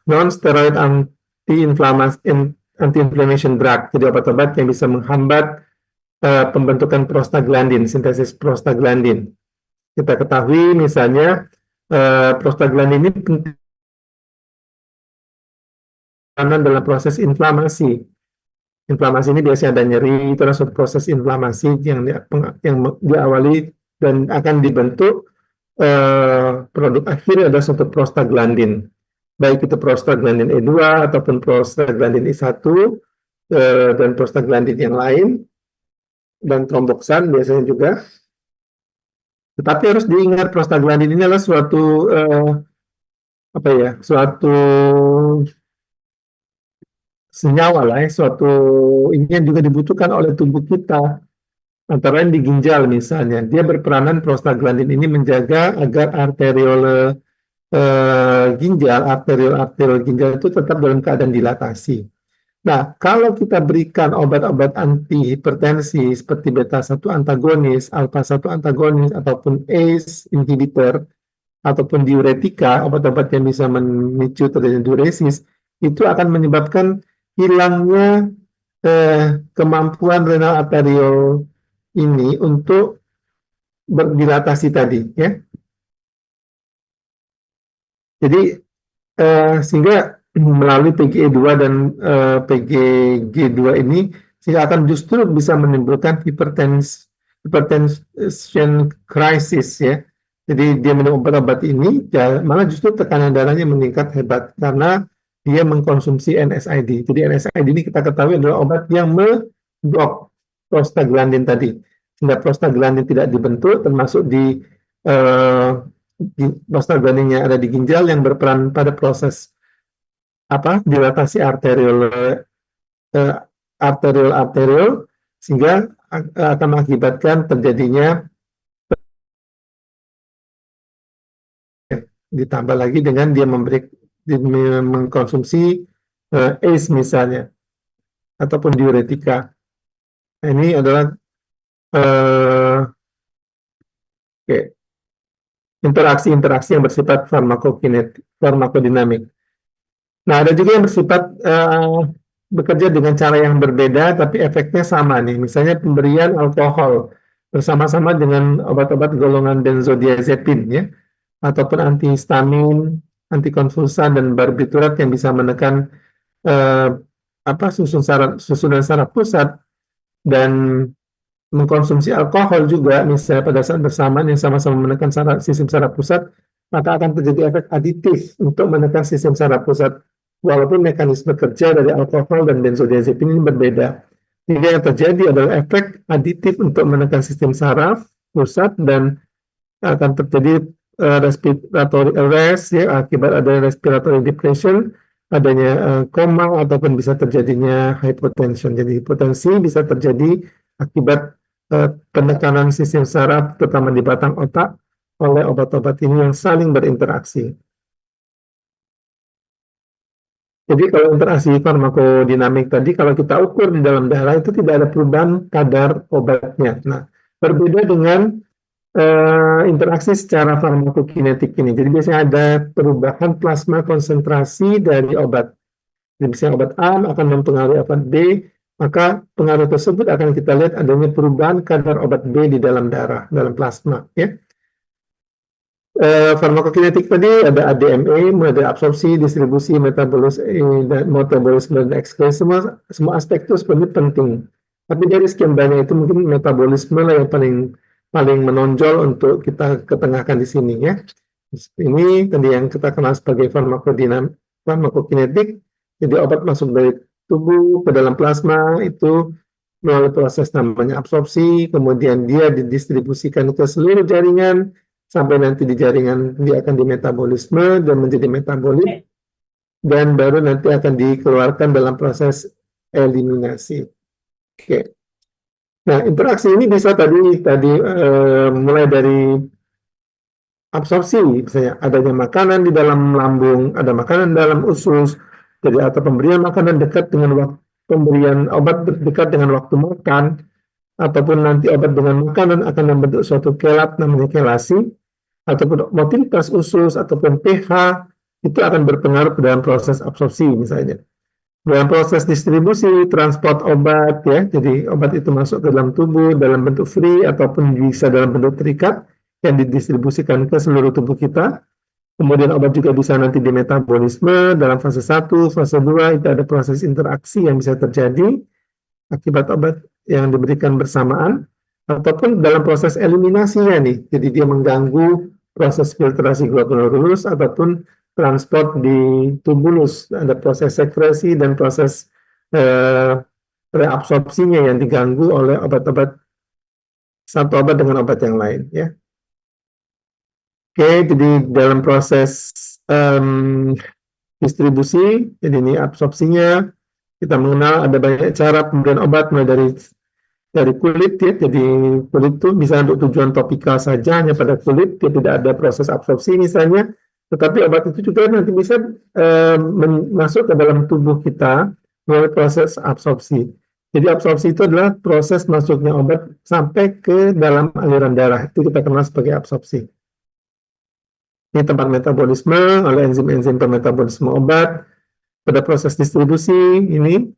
non-steroid anti-inflammation drug, jadi obat-obat yang bisa menghambat pembentukan prostaglandin, sintesis prostaglandin. Kita ketahui misalnya prostaglandin ini penting dalam proses inflamasi. Inflamasi ini biasanya ada nyeri, itu adalah suatu proses inflamasi yang diawali dan akan dibentuk produk akhir adalah suatu prostaglandin. Baik itu prostaglandin E2 ataupun prostaglandin I1 dan prostaglandin yang lain, dan tromboksan biasanya juga. Tetapi harus diingat prostaglandin ini adalah suatu suatu senyawa lah, ya, suatu ini yang juga dibutuhkan oleh tubuh kita, antara lain di ginjal misalnya. Dia berperanan, prostaglandin ini menjaga agar arteriole arteriol ginjal itu tetap dalam keadaan dilatasi. Nah, kalau kita berikan obat-obat anti hipertensi seperti beta-1 antagonis, alpha-1 antagonis, ataupun ACE inhibitor, ataupun diuretika, obat-obat yang bisa memicu terjadinya diuresis, itu akan menyebabkan hilangnya kemampuan renal arteriol ini untuk berdilatasi tadi, ya. Jadi sehingga melalui PGE2 dan PGG2 ini sehingga akan justru bisa menimbulkan hypertension crisis, ya. Jadi dia minum obat-obat ini malah justru tekanan darahnya meningkat hebat karena dia mengkonsumsi NSAID. Jadi NSAID ini kita ketahui adalah obat yang memblok prostaglandin tadi. Sehingga prostaglandin tidak dibentuk termasuk di prostaglandin yang ada di ginjal yang berperan pada proses dilatasi arteriol sehingga akan mengakibatkan terjadinya, ditambah lagi dengan dia mengkonsumsi ACE misalnya ataupun diuretika. Nah, ini adalah interaksi-interaksi yang bersifat farmakodinamik. Nah, ada juga yang bersifat bekerja dengan cara yang berbeda, tapi efeknya sama nih. Misalnya pemberian alkohol bersama-sama dengan obat-obat golongan benzodiazepin, ya, ataupun antihistamin, antikonvulsan, dan barbiturat yang bisa menekan susunan saraf pusat, dan mengkonsumsi alkohol juga, misalnya pada saat bersamaan yang sama-sama menekan sistem saraf pusat, maka akan terjadi efek aditif untuk menekan sistem saraf pusat. Walaupun mekanisme kerja dari alkohol dan benzodiazepin ini berbeda. Sehingga yang terjadi adalah efek aditif untuk menekan sistem saraf pusat dan akan terjadi respiratory arrest, ya, akibat adanya respiratory depression, adanya koma, ataupun bisa terjadinya hypotension. Jadi hipotensi bisa terjadi akibat penekanan sistem saraf, terutama di batang otak, oleh obat-obat ini yang saling berinteraksi. Jadi kalau interaksi farmakodinamik tadi, kalau kita ukur di dalam darah itu tidak ada perubahan kadar obatnya. Nah, berbeda dengan interaksi secara farmakokinetik ini. Jadi biasanya ada perubahan plasma konsentrasi dari obat. Jadi misalnya obat A akan mempengaruhi obat B, maka pengaruh tersebut akan kita lihat adanya perubahan kadar obat B di dalam darah, dalam plasma, ya. Farmakokinetik tadi ada ADME, mulai dari absorpsi, distribusi, metabolisme, dan ekskresi, semua aspek itu sebenarnya penting. Tapi dari sekian banyak itu mungkin metabolisme lah yang paling menonjol untuk kita ketengahkan di sini, ya. Ini tadi yang kita kenal sebagai farmakokinetik. Jadi obat masuk dari tubuh ke dalam plasma itu melalui proses namanya absorpsi, kemudian dia didistribusikan ke seluruh jaringan, sampai nanti di jaringan dia akan dimetabolisme dan menjadi metabolit, dan baru nanti akan dikeluarkan dalam proses eliminasi. Oke. Nah, interaksi ini bisa tadi mulai dari absorpsi, misalnya adanya makanan di dalam lambung, ada makanan dalam usus, jadi atau pemberian makanan dekat dengan pemberian obat dekat dengan waktu makan, ataupun nanti obat dengan makanan akan membentuk suatu kelat namanya kelasi, ataupun motilitas usus, ataupun pH, itu akan berpengaruh dalam proses absorpsi misalnya. Dalam proses distribusi, transport obat, ya, jadi obat itu masuk ke dalam tubuh dalam bentuk free, ataupun bisa dalam bentuk terikat, yang didistribusikan ke seluruh tubuh kita. Kemudian obat juga bisa nanti di metabolisme, dalam fase 1, fase 2, itu ada proses interaksi yang bisa terjadi akibat obat yang diberikan bersamaan, ataupun dalam proses eliminasinya nih, jadi dia mengganggu proses filtrasi glomerulus ataupun transport di tubulus, ada proses sekresi dan proses reabsorpsinya yang diganggu oleh obat-obat, satu obat dengan obat yang lain, ya. Oke, jadi dalam proses distribusi, jadi ini absorpsinya, kita mengenal ada banyak cara pemberian obat, mulai dari kulit, ya. Jadi kulit itu bisa untuk tujuan topikal saja, hanya pada kulit, dia tidak ada proses absorpsi misalnya, tetapi obat itu juga nanti bisa masuk ke dalam tubuh kita melalui proses absorpsi. Jadi absorpsi itu adalah proses masuknya obat sampai ke dalam aliran darah. Itu kita kenal sebagai absorpsi. Ini tempat metabolisme oleh enzim-enzim pemetabolisme obat. Pada proses distribusi ini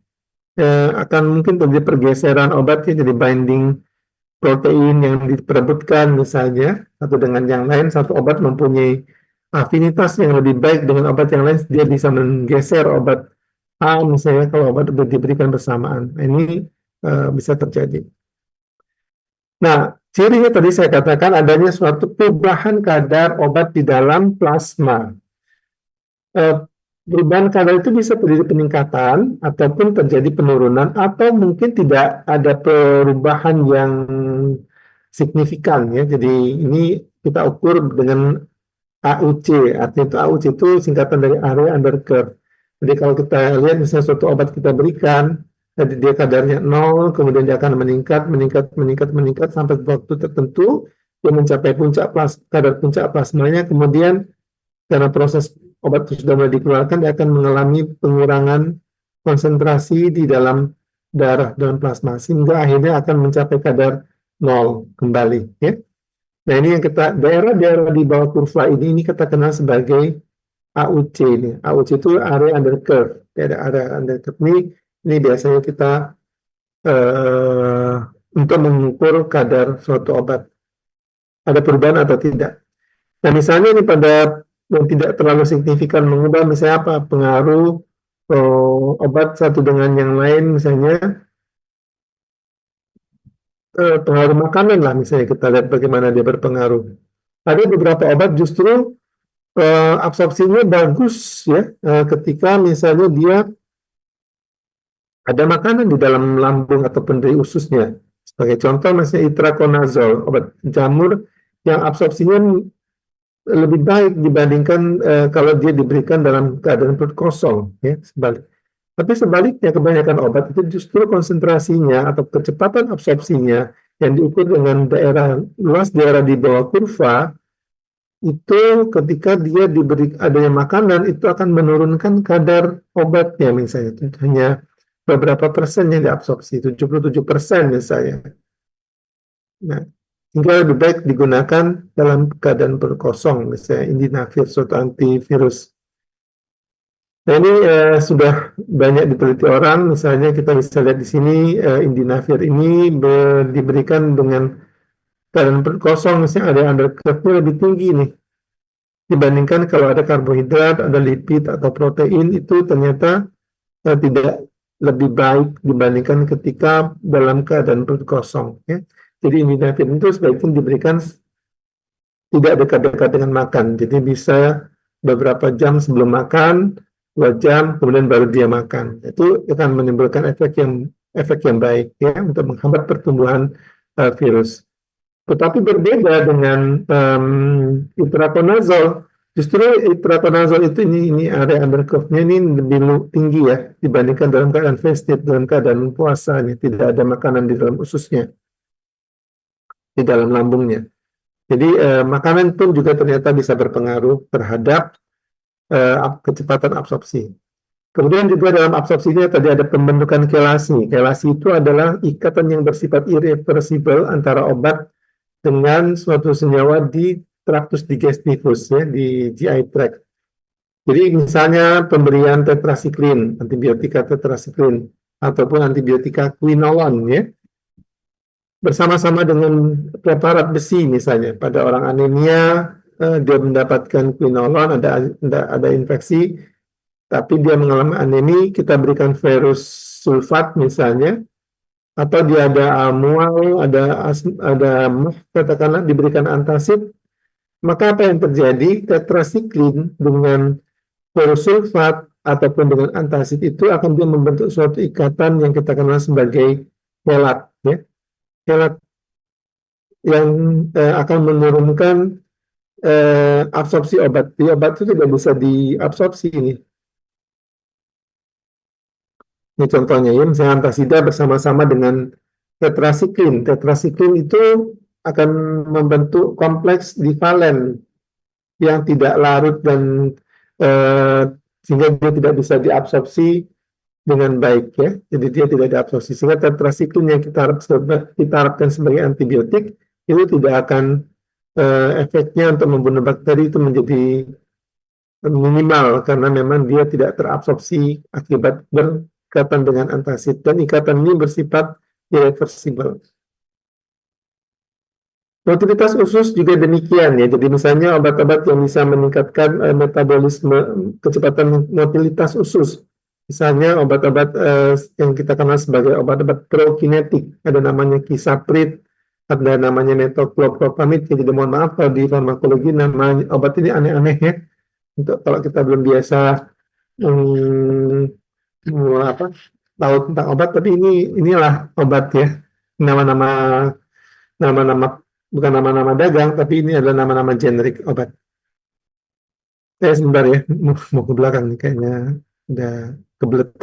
akan mungkin terjadi pergeseran obat ya, jadi binding protein yang diperebutkan misalnya satu dengan yang lain. Satu obat mempunyai afinitas yang lebih baik dengan obat yang lain, dia bisa menggeser obat A misalnya kalau obat diberikan bersamaan. Nah, ini bisa terjadi. Nah, cirinya tadi saya katakan adanya suatu perubahan kadar obat di dalam plasma. Perubahan kadar itu bisa terjadi peningkatan ataupun terjadi penurunan atau mungkin tidak ada perubahan yang signifikan ya. Jadi ini kita ukur dengan AUC. Artinya itu AUC itu singkatan dari area under curve. Jadi kalau kita lihat misalnya suatu obat kita berikan, jadi dia kadarnya 0, kemudian dia akan meningkat sampai waktu tertentu dia mencapai kadar puncak plasmanya, kemudian karena proses obat itu sudah mulai dikeluarkan, dia akan mengalami pengurangan konsentrasi di dalam darah, dalam plasma, sehingga akhirnya akan mencapai kadar 0 kembali. Ya. Nah ini yang kita, daerah-daerah di bawah kurva ini kita kenal sebagai AUC ini. AUC itu area under curve. Area under curve ini biasanya kita untuk mengukur kadar suatu obat. Ada perubahan atau tidak. Nah misalnya ini pada yang tidak terlalu signifikan mengubah, misalnya apa pengaruh obat satu dengan yang lain, misalnya pengaruh makanan lah, misalnya kita lihat bagaimana dia berpengaruh. Ada beberapa obat justru absorpsinya bagus ya ketika misalnya dia ada makanan di dalam lambung ataupun di ususnya. Sebagai contoh misalnya itraconazole, obat jamur yang absorpsinya lebih baik dibandingkan kalau dia diberikan dalam keadaan perut kosong, ya sebalik. Tapi sebaliknya kebanyakan obat itu justru konsentrasinya atau kecepatan absorpsinya yang diukur dengan luas daerah di bawah kurva itu ketika dia diberi adanya makanan itu akan menurunkan kadar obatnya misalnya itu hanya beberapa persen yang diabsorpsi, 77% misalnya. Nah, hingga lebih baik digunakan dalam keadaan berkosong, misalnya indinavir, suatu antivirus. Nah ini sudah banyak diteliti orang, misalnya kita bisa lihat di sini indinavir ini diberikan dengan keadaan berkosong, misalnya ada undercurve-nya lebih tinggi nih dibandingkan kalau ada karbohidrat, ada lipid atau protein itu ternyata tidak lebih baik dibandingkan ketika dalam keadaan perut kosong. Ya. Jadi indinavir itu sebaiknya diberikan tidak dekat-dekat dengan makan. Jadi bisa beberapa jam sebelum makan, 2 jam, kemudian baru dia makan. Itu akan menimbulkan efek yang baik ya untuk menghambat pertumbuhan virus. Tetapi berbeda dengan itraconazole. Justru itraconazole itu ini area under curve-nya ini lebih tinggi ya dibandingkan dalam keadaan fasted, dalam keadaan puasa, tidak ada makanan di dalam ususnya, di dalam lambungnya. Jadi makanan pun juga ternyata bisa berpengaruh terhadap kecepatan absorpsi. Kemudian juga dalam absorpsinya tadi ada pembentukan kelasi. Kelasi itu adalah ikatan yang bersifat irreversibel antara obat dengan suatu senyawa di traktus digestivus ya di GI tract. Jadi misalnya pemberian tetrasiklin, antibiotika tetrasiklin ataupun antibiotika quinolone ya bersama-sama dengan preparat besi misalnya pada orang anemia dia mendapatkan quinolone ada infeksi tapi dia mengalami anemi, kita berikan ferrous sulfat misalnya atau dia ada mual, ada katakanlah diberikan antacid, maka apa yang terjadi? Tetrasiklin dengan ferrous sulfat ataupun dengan antacid itu akan dia membentuk suatu ikatan yang kita kenal sebagai chelat, ya. Chelat yang akan menurunkan absorpsi obat. Di obat itu tidak bisa diabsorpsi ini. Ini contohnya ya, misalnya antasida bersama-sama dengan tetrasiklin. Tetrasiklin itu akan membentuk kompleks divalen yang tidak larut dan sehingga dia tidak bisa diabsorpsi dengan baik ya. Jadi dia tidak diabsorpsi. Sehingga tetrasiklin yang kita harapkan sebagai antibiotik itu tidak akan efeknya untuk membunuh bakteri itu menjadi minimal karena memang dia tidak terabsorpsi akibat berikatan dengan antasid dan ikatan ini bersifat irreversible. Motilitas usus juga demikian ya. Jadi misalnya obat-obat yang bisa meningkatkan metabolisme kecepatan motilitas usus. Misalnya obat-obat yang kita kenal sebagai obat-obat prokinetik. Ada namanya kisaprid, ada namanya metoclopropamid. Jadi mohon maaf kalau di farmakologi nama obat ini aneh-aneh ya. Untuk kalau kita belum biasa tahu tentang obat, tapi inilah obat ya. Nama-nama bukan nama-nama dagang, tapi ini adalah nama-nama generik obat. Sebentar ya, mau ke belakang nih kayaknya udah kebelet.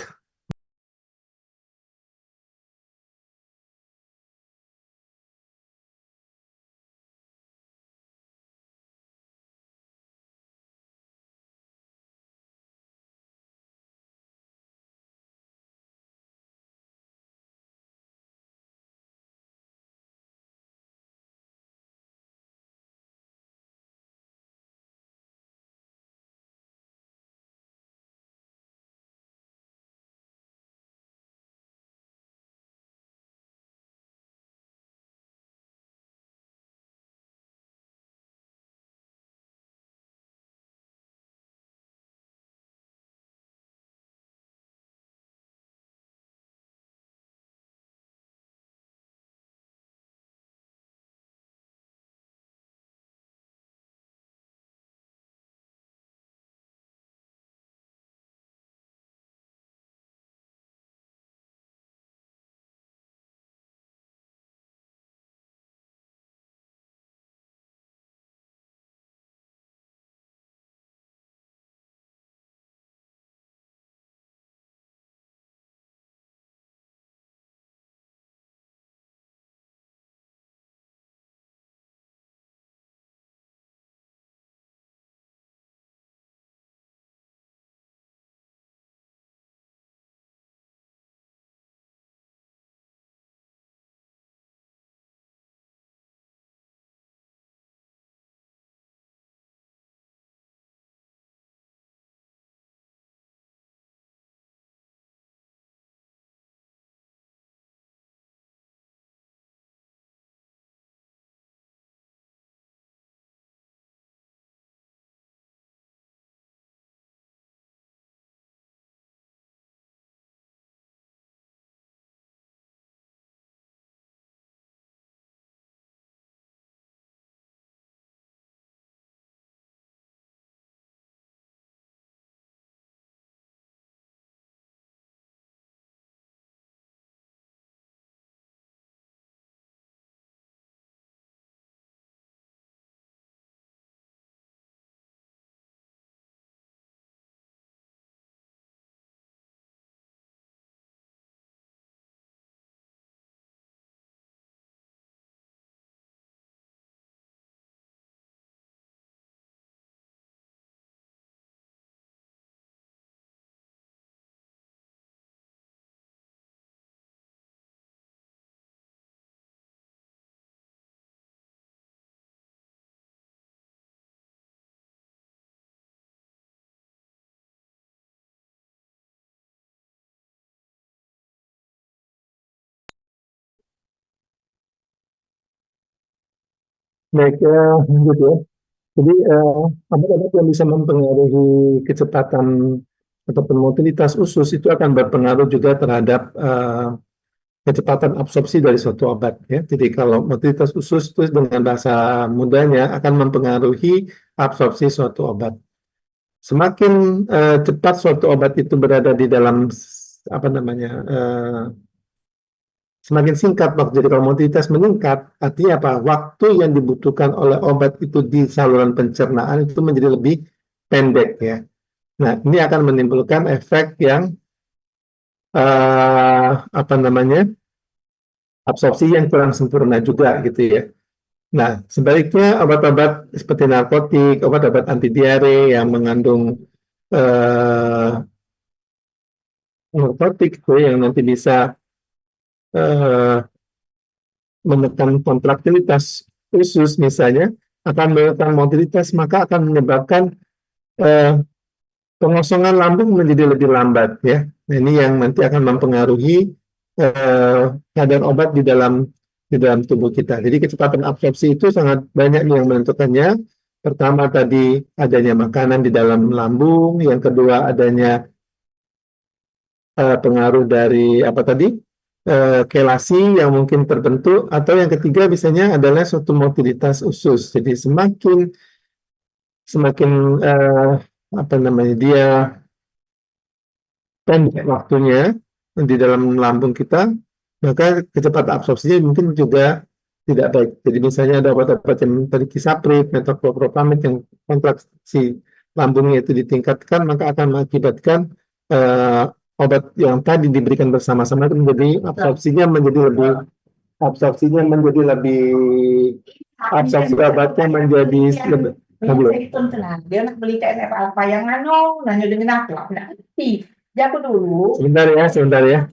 Baik, lanjut ya. Jadi obat-obat yang bisa mempengaruhi kecepatan ataupun motilitas usus itu akan berpengaruh juga terhadap kecepatan absorpsi dari suatu obat ya. Jadi kalau motilitas usus itu dengan bahasa mudanya akan mempengaruhi absorpsi suatu obat. Semakin cepat suatu obat itu berada di dalam apa namanya semakin singkat waktu. Jadi kalau motilitas meningkat, artinya apa? Waktu yang dibutuhkan oleh obat itu di saluran pencernaan itu menjadi lebih pendek ya. Nah, ini akan menimbulkan efek yang apa namanya absorpsi yang kurang sempurna juga gitu ya. Nah, sebaliknya obat-obat seperti narkotik, obat-obat anti diare yang mengandung narkotik yang nanti bisa eh, menekan kontraktilitas usus misalnya, akan menekan mobilitas, maka akan menyebabkan eh, pengosongan lambung menjadi lebih lambat ya. Nah, ini yang nanti akan mempengaruhi kadar obat di dalam tubuh kita. Jadi kecepatan absorpsi itu sangat banyak yang menentukannya. Pertama tadi adanya makanan di dalam lambung, yang kedua adanya pengaruh dari apa tadi kelasi yang mungkin terbentuk, atau yang ketiga biasanya adalah suatu motilitas usus. Jadi semakin semakin apa namanya dia pendek waktunya di dalam lambung kita, maka kecepatan absorpsinya mungkin juga tidak baik. Jadi misalnya ada obat-obat yang tadi kisaprit, metoclopramid yang kontraksi lambungnya itu ditingkatkan, maka akan mengakibatkan eh, obat yang tadi diberikan bersama-sama itu menjadi absorpsi obatnya menjadi lebih. Saya itu tenang, dia nak beli TNF apa yang anu, nanya dengan aku nggak ngerti. Dia aku dulu. Sebentar ya.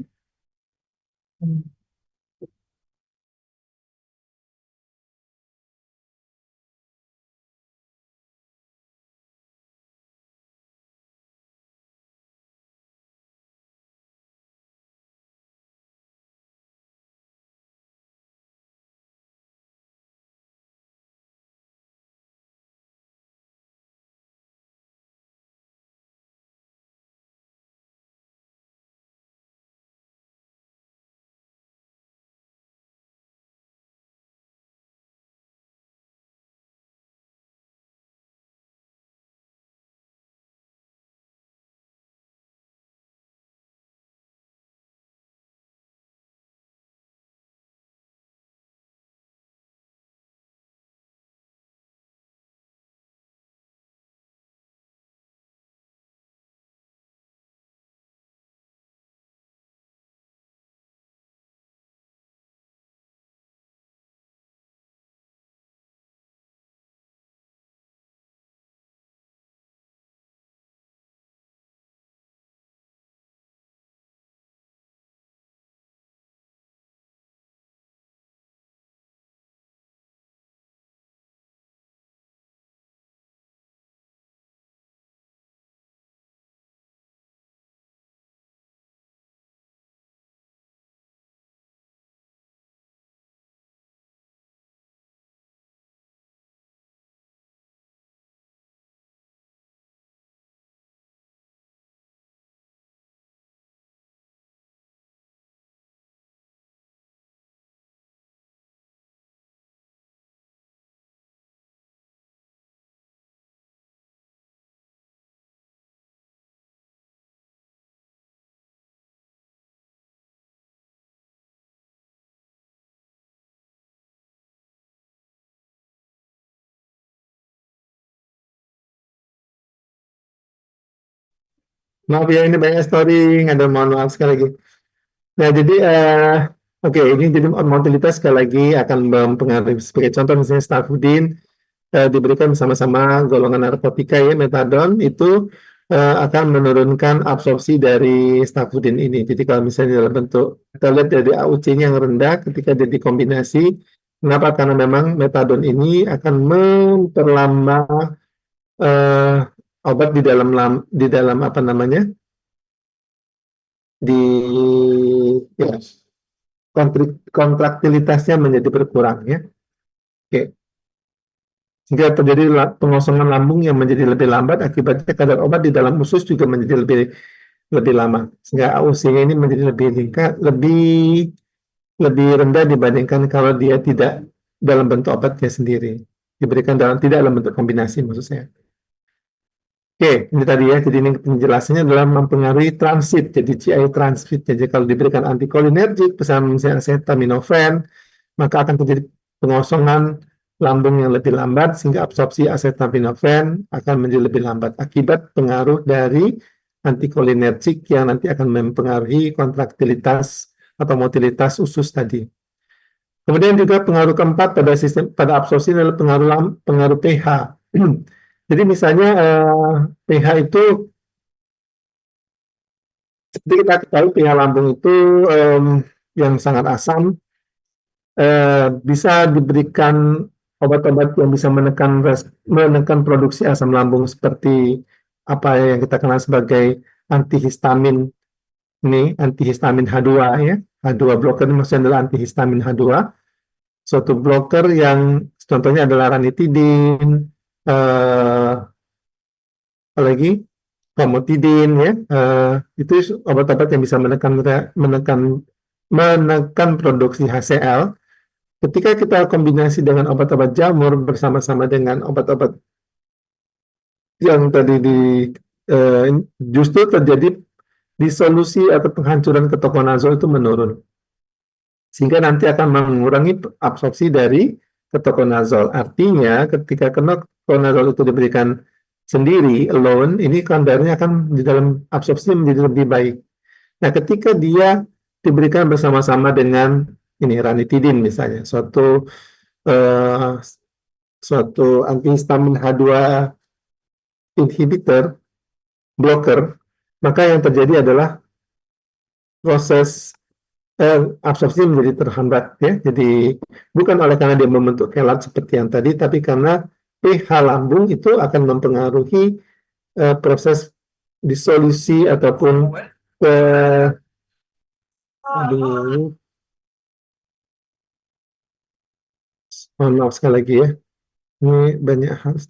Maaf ya, ini banyak story, ada mohon maaf sekali lagi. Nah, jadi oke, ini jadi motilitas sekali lagi akan mempengaruhi. Sebagai contoh misalnya stafudin diberikan bersama-sama golongan narkotika ya, metadon itu akan menurunkan absorpsi dari stafudin ini. Jadi kalau misalnya dalam bentuk kita lihat dari AUC-nya yang rendah ketika jadi kombinasi, kenapa? Karena memang metadon ini akan memperlambat obat di dalam apa namanya di ya, kontraktilitasnya menjadi berkurang ya. Oke. Sehingga terjadi pengosongan lambung yang menjadi lebih lambat, akibatnya kadar obat di dalam usus juga menjadi lebih lama. Sehingga AUC-nya ini menjadi lebih rendah dibandingkan kalau dia tidak dalam bentuk obatnya sendiri. Diberikan tidak dalam bentuk kombinasi maksud saya. Oke, ini tadi ya. Jadi ini penjelasannya adalah mempengaruhi transit. Jadi GI transit. Jadi kalau diberikan antikolinergik bersama misalnya acetaminophen, maka akan terjadi pengosongan lambung yang lebih lambat sehingga absorpsi acetaminophen akan menjadi lebih lambat akibat pengaruh dari antikolinergik yang nanti akan mempengaruhi kontraktilitas atau motilitas usus tadi. Kemudian juga pengaruh keempat pada absorpsi adalah pengaruh pH. Jadi misalnya pH itu Seperti kita ketahui pH lambung itu yang sangat asam, bisa diberikan obat-obat yang bisa menekan produksi asam lambung seperti apa yang kita kenal sebagai antihistamin, ini antihistamin H2 ya. H2 blocker ini maksudnya adalah antihistamin H2. Suatu blocker yang contohnya adalah ranitidin, apalagi famotidin ya, itu obat-obat yang bisa menekan produksi HCl. Ketika kita kombinasi dengan obat-obat jamur bersama-sama dengan obat-obat yang tadi justru terjadi disolusi atau penghancuran ketokonazol itu menurun, sehingga nanti akan mengurangi absorpsi dari ketokonazol. Artinya ketika ketokonazol itu diberikan sendiri, alone, ini kadarnya akan di dalam absorpsi menjadi lebih baik. Nah, ketika dia diberikan bersama-sama dengan ini ranitidin misalnya, suatu antihistamin H2 inhibitor, blocker, maka yang terjadi adalah proses absorpsi menjadi terhambat ya. Jadi bukan oleh karena dia membentuk kelat seperti yang tadi, tapi karena pH lambung itu akan mempengaruhi proses disolusi ataupun mohon maaf sekali lagi ya. Ini banyak hal.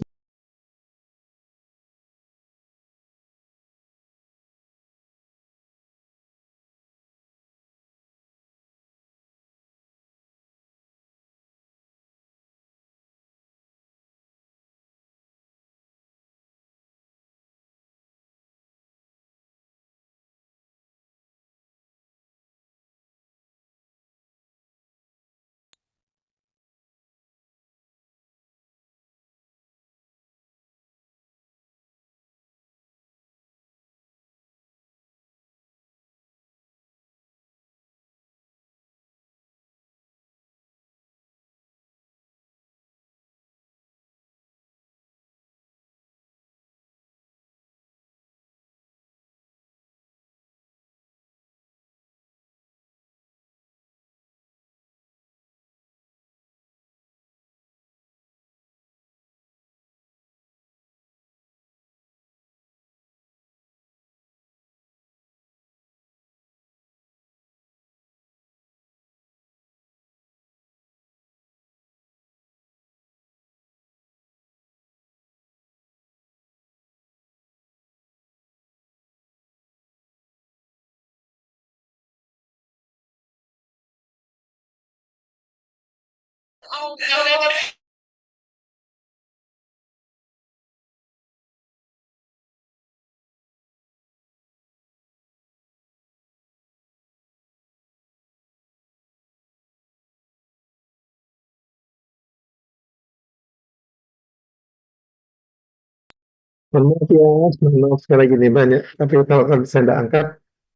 Mohon maaf ya, mohon maaf sekali lagi nih banyak. Tapi kalau saya tidak angkat,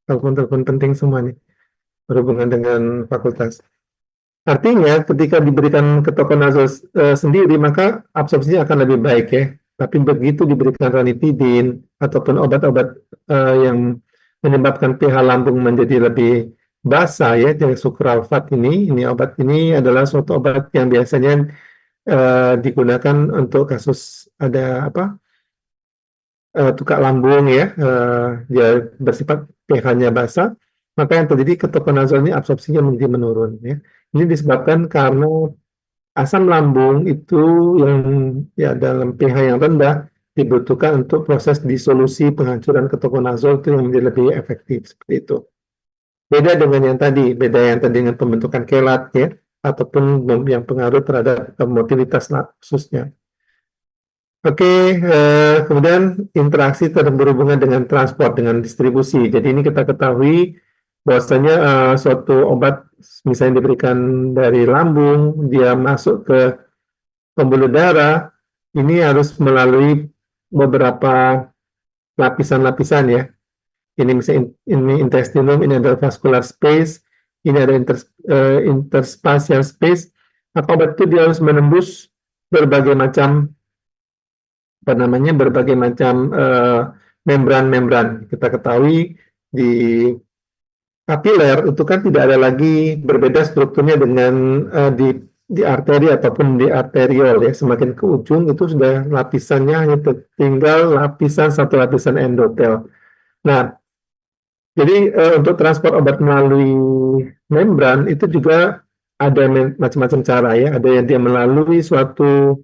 telepon-telepon penting semua nih berhubungan dengan fakultas. Artinya ketika diberikan ketokonazol sendiri, maka absorpsinya akan lebih baik ya. Tapi begitu diberikan ranitidin ataupun obat-obat yang menyebabkan pH lambung menjadi lebih basah ya, jadi sukralfat ini obat ini adalah suatu obat yang biasanya digunakan untuk kasus ada tukak lambung ya, dia bersifat pH-nya basah, maka yang terjadi ketokonazol ini absorpsinya menjadi menurun ya. Ini disebabkan karena asam lambung itu yang ya dalam pH yang rendah dibutuhkan untuk proses disolusi penghancuran ketokonazol itu yang menjadi lebih efektif seperti itu. Beda dengan yang tadi dengan pembentukan kelat ya, ataupun yang pengaruh terhadap motilitas khususnya. Oke, kemudian interaksi berhubungan dengan transport, dengan distribusi. Jadi ini kita ketahui bahwasanya suatu obat misalnya diberikan dari lambung, dia masuk ke pembuluh darah, ini harus melalui beberapa lapisan-lapisan ya. Ini misalnya ini intestinum, ini adalah vascular space, ini ada interspatial space. Maka obat itu dia harus menembus berbagai macam membran-membran. Kita ketahui di kapiler itu kan tidak ada lagi berbeda strukturnya dengan di arteri ataupun di arteriol ya. Semakin ke ujung itu sudah lapisannya hanya tinggal lapisan satu lapisan endotel. Nah, jadi untuk transport obat melalui membran itu juga ada macam-macam cara ya. Ada yang dia melalui suatu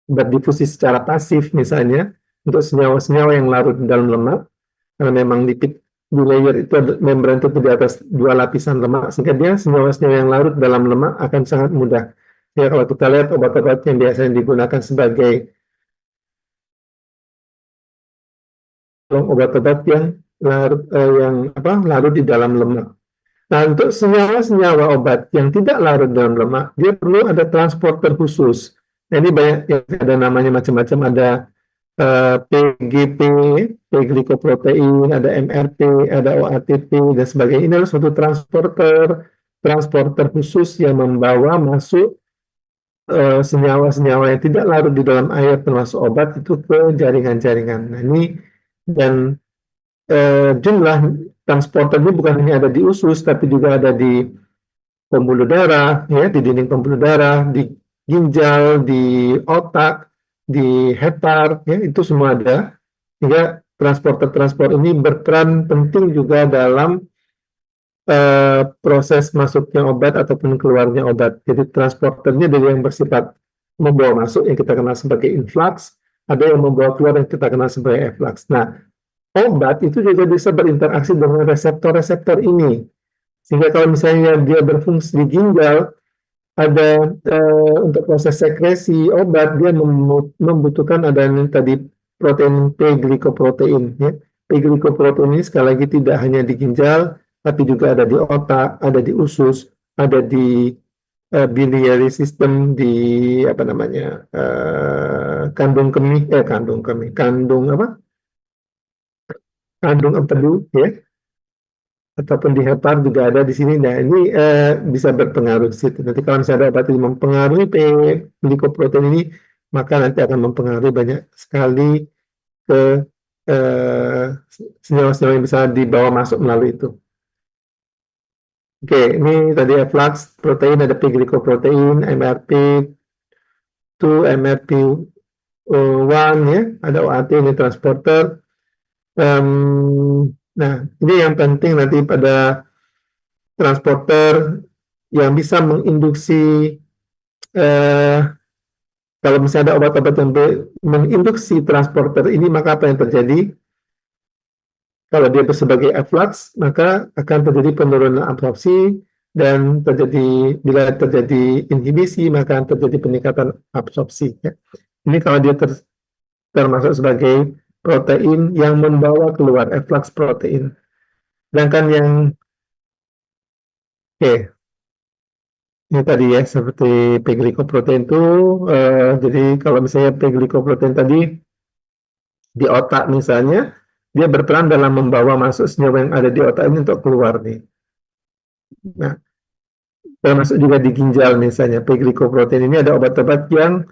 obat difusi secara pasif misalnya untuk senyawa-senyawa yang larut di dalam lemak, karena memang lipid bilayer itu membran itu di atas dua lapisan lemak, sehingga dia senyawa-senyawa yang larut dalam lemak akan sangat mudah. Ya, kalau kita lihat obat-obat yang biasanya digunakan sebagai obat-obat yang larut di dalam lemak. Nah, untuk senyawa-senyawa obat yang tidak larut dalam lemak, dia perlu ada transporter khusus. Nah, ini banyak yang ada namanya macam-macam, ada PGP, P-glikoprotein, ada MRP, ada OATP, dan sebagainya. Ini adalah suatu transporter khusus yang membawa masuk senyawa-senyawa yang tidak larut di dalam air termasuk obat itu ke jaringan-jaringan. Nah, ini dan jumlah transporter ini bukan hanya ada di usus, tapi juga ada di pembuluh darah, ya, di dinding pembuluh darah, di ginjal, di otak, di hepar, ya, itu semua ada. Sehingga transporter ini berperan penting juga dalam proses masuknya obat ataupun keluarnya obat. Jadi transporternya dari yang bersifat membawa masuk yang kita kenal sebagai influx, ada yang membawa keluar yang kita kenal sebagai efflux. Nah, obat itu juga bisa berinteraksi dengan reseptor-reseptor ini. Sehingga kalau misalnya dia berfungsi di ginjal, ada untuk proses sekresi obat, dia membutuhkan adanya tadi protein P-glikoprotein. Ya. P-glikoprotein ini sekali lagi tidak hanya di ginjal, tapi juga ada di otak, ada di usus, ada di biliary system, di apa namanya kandung empedu, ya, ataupun di hepar juga ada di sini. Nah, ini bisa berpengaruh di situ. Nanti kalau misalnya ada obat yang mempengaruhi P-glikoprotein ini, maka nanti akan mempengaruhi banyak sekali ke senyawa-senyawa yang bisa dibawa masuk melalui itu. Oke, ini tadi efflux protein, ada P-glikoprotein, MRP2, MRP1, ya, ada OAT, ini transporter. Nah, ini yang penting nanti pada transporter yang bisa menginduksi, kalau misalnya ada obat-obat yang menginduksi transporter ini, maka apa yang terjadi? Kalau dia sebagai efflux, maka akan terjadi penurunan absorpsi, dan bila terjadi inhibisi, maka akan terjadi peningkatan absorpsi. Ya. Ini kalau dia termasuk sebagai protein yang membawa keluar, efflux protein. Sedangkan yang ini tadi ya, seperti P-glikoprotein itu, jadi kalau misalnya P-glikoprotein tadi di otak misalnya, dia berperan dalam membawa masuk senyawa yang ada di otak ini untuk keluar nih. Nah, termasuk juga di ginjal misalnya, P-glikoprotein ini ada obat-obat yang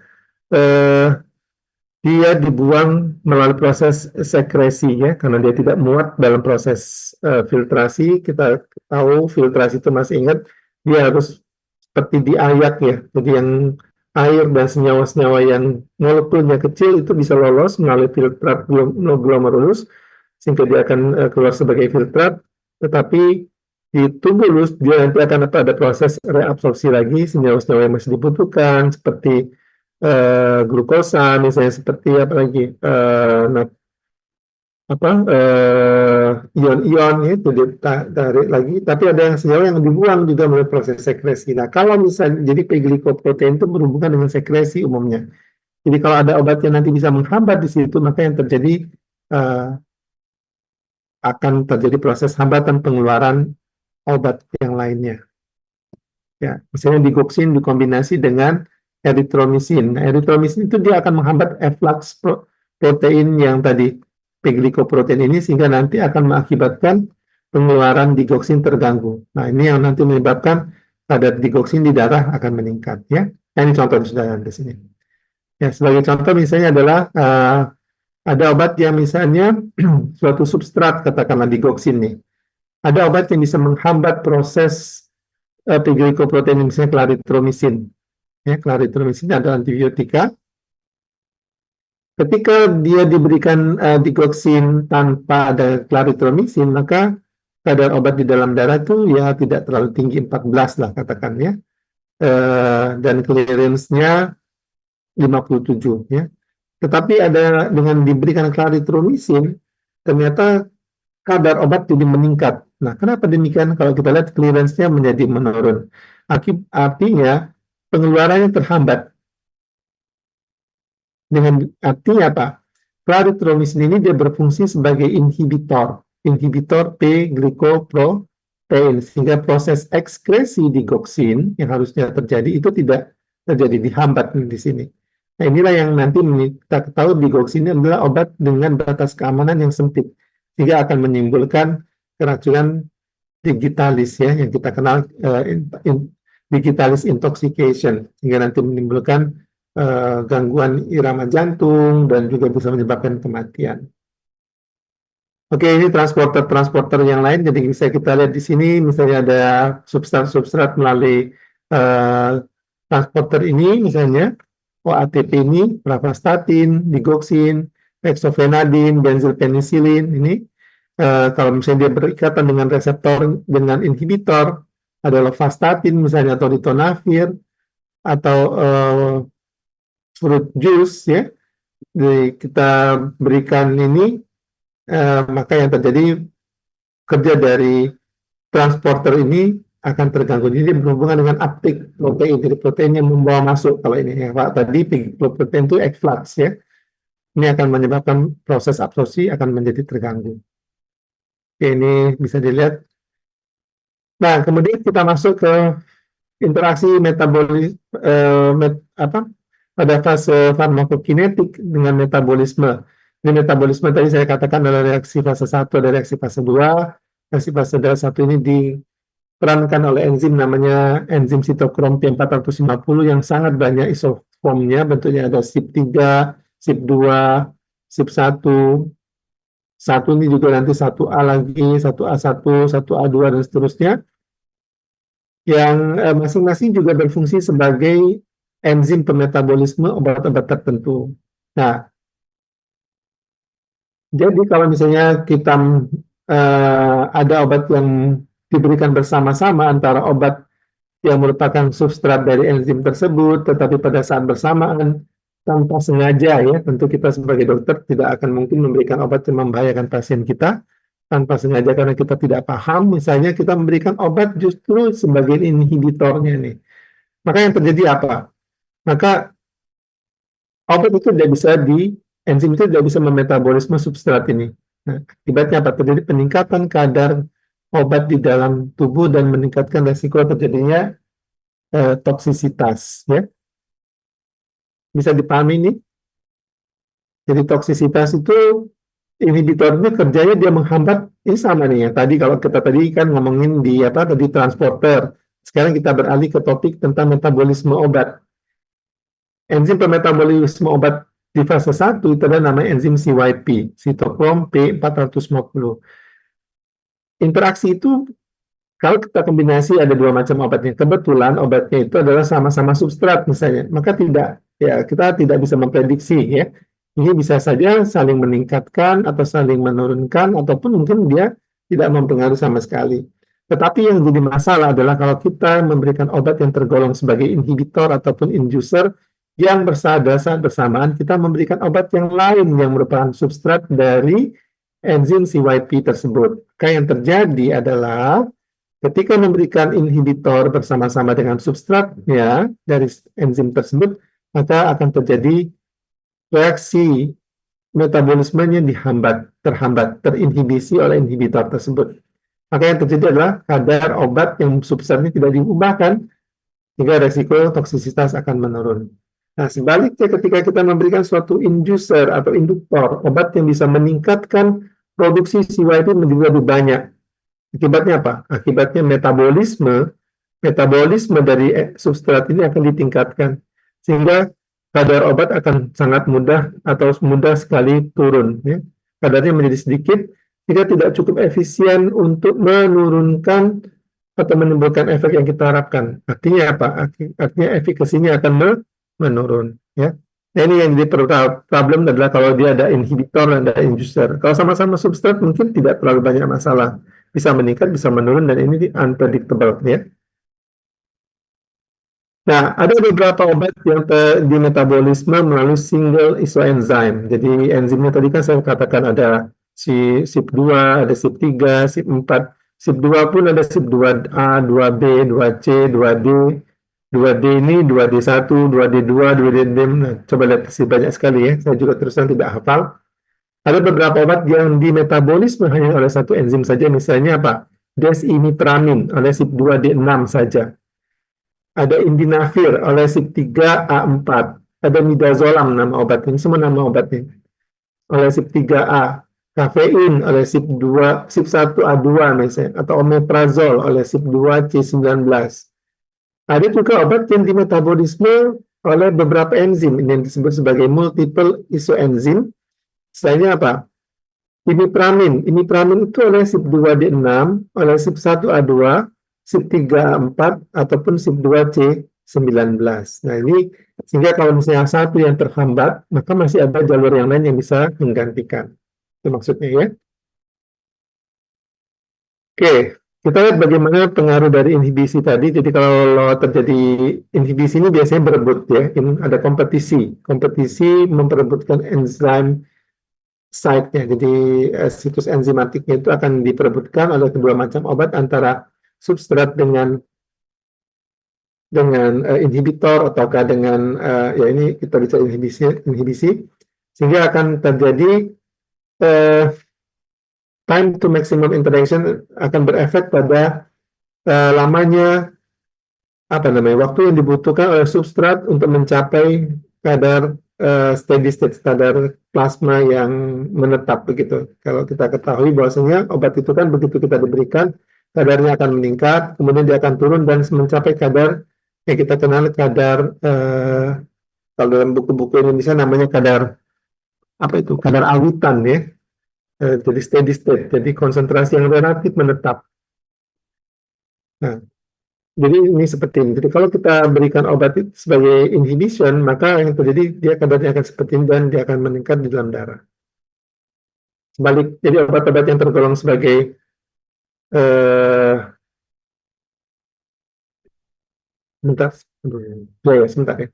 dia dibuang melalui proses sekresi ya, karena dia tidak muat dalam proses filtrasi. Kita tahu filtrasi itu, masih ingat, dia harus seperti diayak ya, jadi yang air dan senyawa-senyawa yang molekulnya kecil itu bisa lolos melalui filtrat glomerulus, sehingga dia akan keluar sebagai filtrat. Tetapi di tubulus dia nanti akan ada proses reabsorpsi lagi senyawa-senyawa yang masih dibutuhkan, seperti glukosa misalnya, seperti apa lagi, ion-ion itu ditarik lagi, tapi ada yang senyawa yang dibuang juga melalui proses sekresi. Nah, kalau misalnya, jadi P-glikoprotein itu berhubungan dengan sekresi umumnya. Jadi kalau ada obat yang nanti bisa menghambat di situ, maka yang terjadi akan terjadi proses hambatan pengeluaran obat yang lainnya. Ya, misalnya digoxin dikombinasi dengan eritromisin. Nah, eritromisin itu dia akan menghambat efflux protein yang tadi P-glikoprotein ini, sehingga nanti akan mengakibatkan pengeluaran digoxin terganggu. Nah, ini yang nanti menyebabkan kadar digoxin di darah akan meningkat. Ya, nah, ini contoh sudah ada di sini. Ya, sebagai contoh misalnya adalah Ada obat yang misalnya suatu substrat, katakanlah digoksin nih. Ada obat yang bisa menghambat proses P-glycoprotein, misalnya klaritromisin. Ya, klaritromisin adalah antibiotika. Ketika dia diberikan digoksin tanpa ada klaritromisin, maka kadar obat di dalam darah itu ya tidak terlalu tinggi, 14 lah katakan ya. Dan clearance-nya 57 ya. Tetapi ada dengan diberikan klaritromisin, ternyata kadar obat jadi meningkat. Nah, kenapa demikian? Kalau kita lihat clearance-nya menjadi menurun. Artinya pengeluarannya terhambat. Dengan artinya apa? Klaritromisin ini dia berfungsi sebagai inhibitor P-glycoprotein, sehingga proses ekskresi digoksin yang harusnya terjadi itu tidak terjadi, dihambat di sini. Nah, inilah yang nanti kita ketahui digoksin ini adalah obat dengan batas keamanan yang sempit, sehingga akan menimbulkan keracunan digitalis ya, yang kita kenal digitalis intoxication, sehingga nanti menimbulkan gangguan irama jantung dan juga bisa menyebabkan kematian. Oke, ini transporter yang lain. Jadi bisa kita lihat di sini, misalnya ada substrat melalui transporter ini, misalnya OATP ini, pravastatin, digoksin, hexofenadin, benzylpenicillin. Ini kalau misalnya dia berikatan dengan reseptor dengan inhibitor, ada lovastatin misalnya atau ritonavir atau fruit juice ya, kita berikan ini, maka yang terjadi kerja dari transporter ini akan terganggu. Jadi berhubungan dengan uptake protein, jadi protein yang membawa masuk. Kalau ini ya Pak, tadi protein itu efflux ya, ini akan menyebabkan proses absorpsi akan menjadi terganggu. Oke, ini bisa dilihat. Nah, kemudian kita masuk ke interaksi metabolis pada fase farmakokinetik dengan metabolisme. Ini metabolisme tadi saya katakan adalah reaksi fase 1, ada reaksi fase 2. Reaksi fase 1 ini diperankan oleh enzim namanya enzim sitokrom P450 yang sangat banyak isoformnya, bentuknya ada SIP3, SIP2, SIP1. Satu ini juga nanti 1A lagi, 1A1, 1A2 dan seterusnya. Yang masing-masing juga berfungsi sebagai enzim pemetabolisme obat-obat tertentu. Nah, jadi kalau misalnya kita ada obat yang diberikan bersama-sama antara obat yang merupakan substrat dari enzim tersebut, tetapi pada saat bersamaan tanpa sengaja ya, tentu kita sebagai dokter tidak akan mungkin memberikan obat yang membahayakan pasien kita tanpa sengaja karena kita tidak paham. Misalnya kita memberikan obat justru sebagai inhibitornya nih. Maka yang terjadi apa? Maka obat itu tidak bisa enzim itu tidak bisa memetabolisme substrat ini. Nah, akibatnya apa? Terjadi peningkatan kadar obat di dalam tubuh dan meningkatkan resiko terjadinya toksisitas. Ya. Bisa dipahami ini? Jadi toksisitas itu inhibitornya kerjanya dia menghambat, ini sama nih ya. Tadi kalau kita tadi kan ngomongin di tadi transporter. Sekarang kita beralih ke topik tentang metabolisme obat. Enzim pemetabolisme obat di fase 1 itu adalah namanya enzim CYP, sitokrom P450. Interaksi itu kalau kita kombinasi ada dua macam obatnya. Kebetulan obatnya itu adalah sama-sama substrat misalnya, maka kita tidak bisa memprediksi ya. Ini bisa saja saling meningkatkan atau saling menurunkan ataupun mungkin dia tidak mempengaruhi sama sekali. Tetapi yang jadi masalah adalah kalau kita memberikan obat yang tergolong sebagai inhibitor ataupun inducer yang saat bersamaan kita memberikan obat yang lain yang merupakan substrat dari enzim CYP tersebut. Maka yang terjadi adalah ketika memberikan inhibitor bersama-sama dengan substratnya dari enzim tersebut, maka akan terjadi reaksi metabolismenya terhambat, terinhibisi oleh inhibitor tersebut. Maka yang terjadi adalah kadar obat yang substratnya tidak diubahkan, sehingga resiko toksisitas akan menurun. Nah, sebaliknya ketika kita memberikan suatu inducer atau induktor, obat yang bisa meningkatkan produksi CYP menjadi lebih banyak. Akibatnya apa? Akibatnya metabolisme dari substrat ini akan ditingkatkan. Sehingga kadar obat akan sangat mudah atau mudah sekali turun. Ya. Kadarnya menjadi sedikit, jika tidak cukup efisien untuk menurunkan atau menimbulkan efek yang kita harapkan. Artinya apa? Artinya efikasinya akan menurun. Ya. Nah, ini yang jadi problem adalah kalau dia ada inhibitor dan ada inducer. Kalau sama-sama substrat mungkin tidak terlalu banyak masalah. Bisa meningkat, bisa menurun, dan ini unpredictable. Ya. Nah, ada beberapa obat yang di metabolisme melalui single isoenzim. Jadi enzimnya tadi kan saya katakan ada SIP2, ada SIP3, SIP4. SIP2 pun ada SIP2A, 2B, 2C, 2D. 2D ini 2D1, 2D2, 2D6. Nah, coba lihat sih banyak sekali ya. Saya juga terus terang tidak hafal. Ada beberapa obat yang di metabolisme hanya oleh satu enzim saja. Misalnya apa? Desimipramin oleh SIP2D6 saja. Ada indinavir oleh SIP3A4, ada midazolam nama obatnya, ini semua nama obatnya, oleh SIP3A, kafein oleh SIP2, SIP1A2 misalnya, atau omeprazol oleh SIP2C19. Ada juga obat yang di metabolisme oleh beberapa enzim, ini yang disebut sebagai multiple isoenzim. Misalnya apa? Imipramin itu oleh SIP2D6, oleh SIP1A2, SIP3A4, ataupun SIP2C19. Nah, ini sehingga kalau misalnya satu yang terhambat, maka masih ada jalur yang lain yang bisa menggantikan. Itu maksudnya ya. Oke, kita lihat bagaimana pengaruh dari inhibisi tadi. Jadi kalau terjadi inhibisi ini biasanya berebut ya. Ini ada kompetisi. Kompetisi memperebutkan enzim site-nya. Jadi situs enzimatiknya itu akan diperebutkan oleh kedua macam obat antara substrat dengan inhibitor ataukah dengan ya ini kita bisa inhibisi sehingga akan terjadi time to maximum interaction akan berefek pada lamanya apa namanya waktu yang dibutuhkan oleh substrat untuk mencapai kadar steady state, kadar plasma yang menetap begitu. Kalau kita ketahui bahwasanya obat itu kan begitu kita diberikan, kadarnya akan meningkat, kemudian dia akan turun dan mencapai kadar yang kita kenal kadar kalau dalam buku-buku Indonesia namanya kadar apa itu? Kadar awitan ya. Jadi steady state, jadi konsentrasi yang relatif menetap. Nah, jadi ini seperti ini. Jadi kalau kita berikan obat itu sebagai inhibition, maka yang terjadi dia kadarnya akan seperti ini dan dia akan meningkat di dalam darah. Sebalik, jadi obat-obat yang tergolong sebagai sebentar, ya, sebentar ya.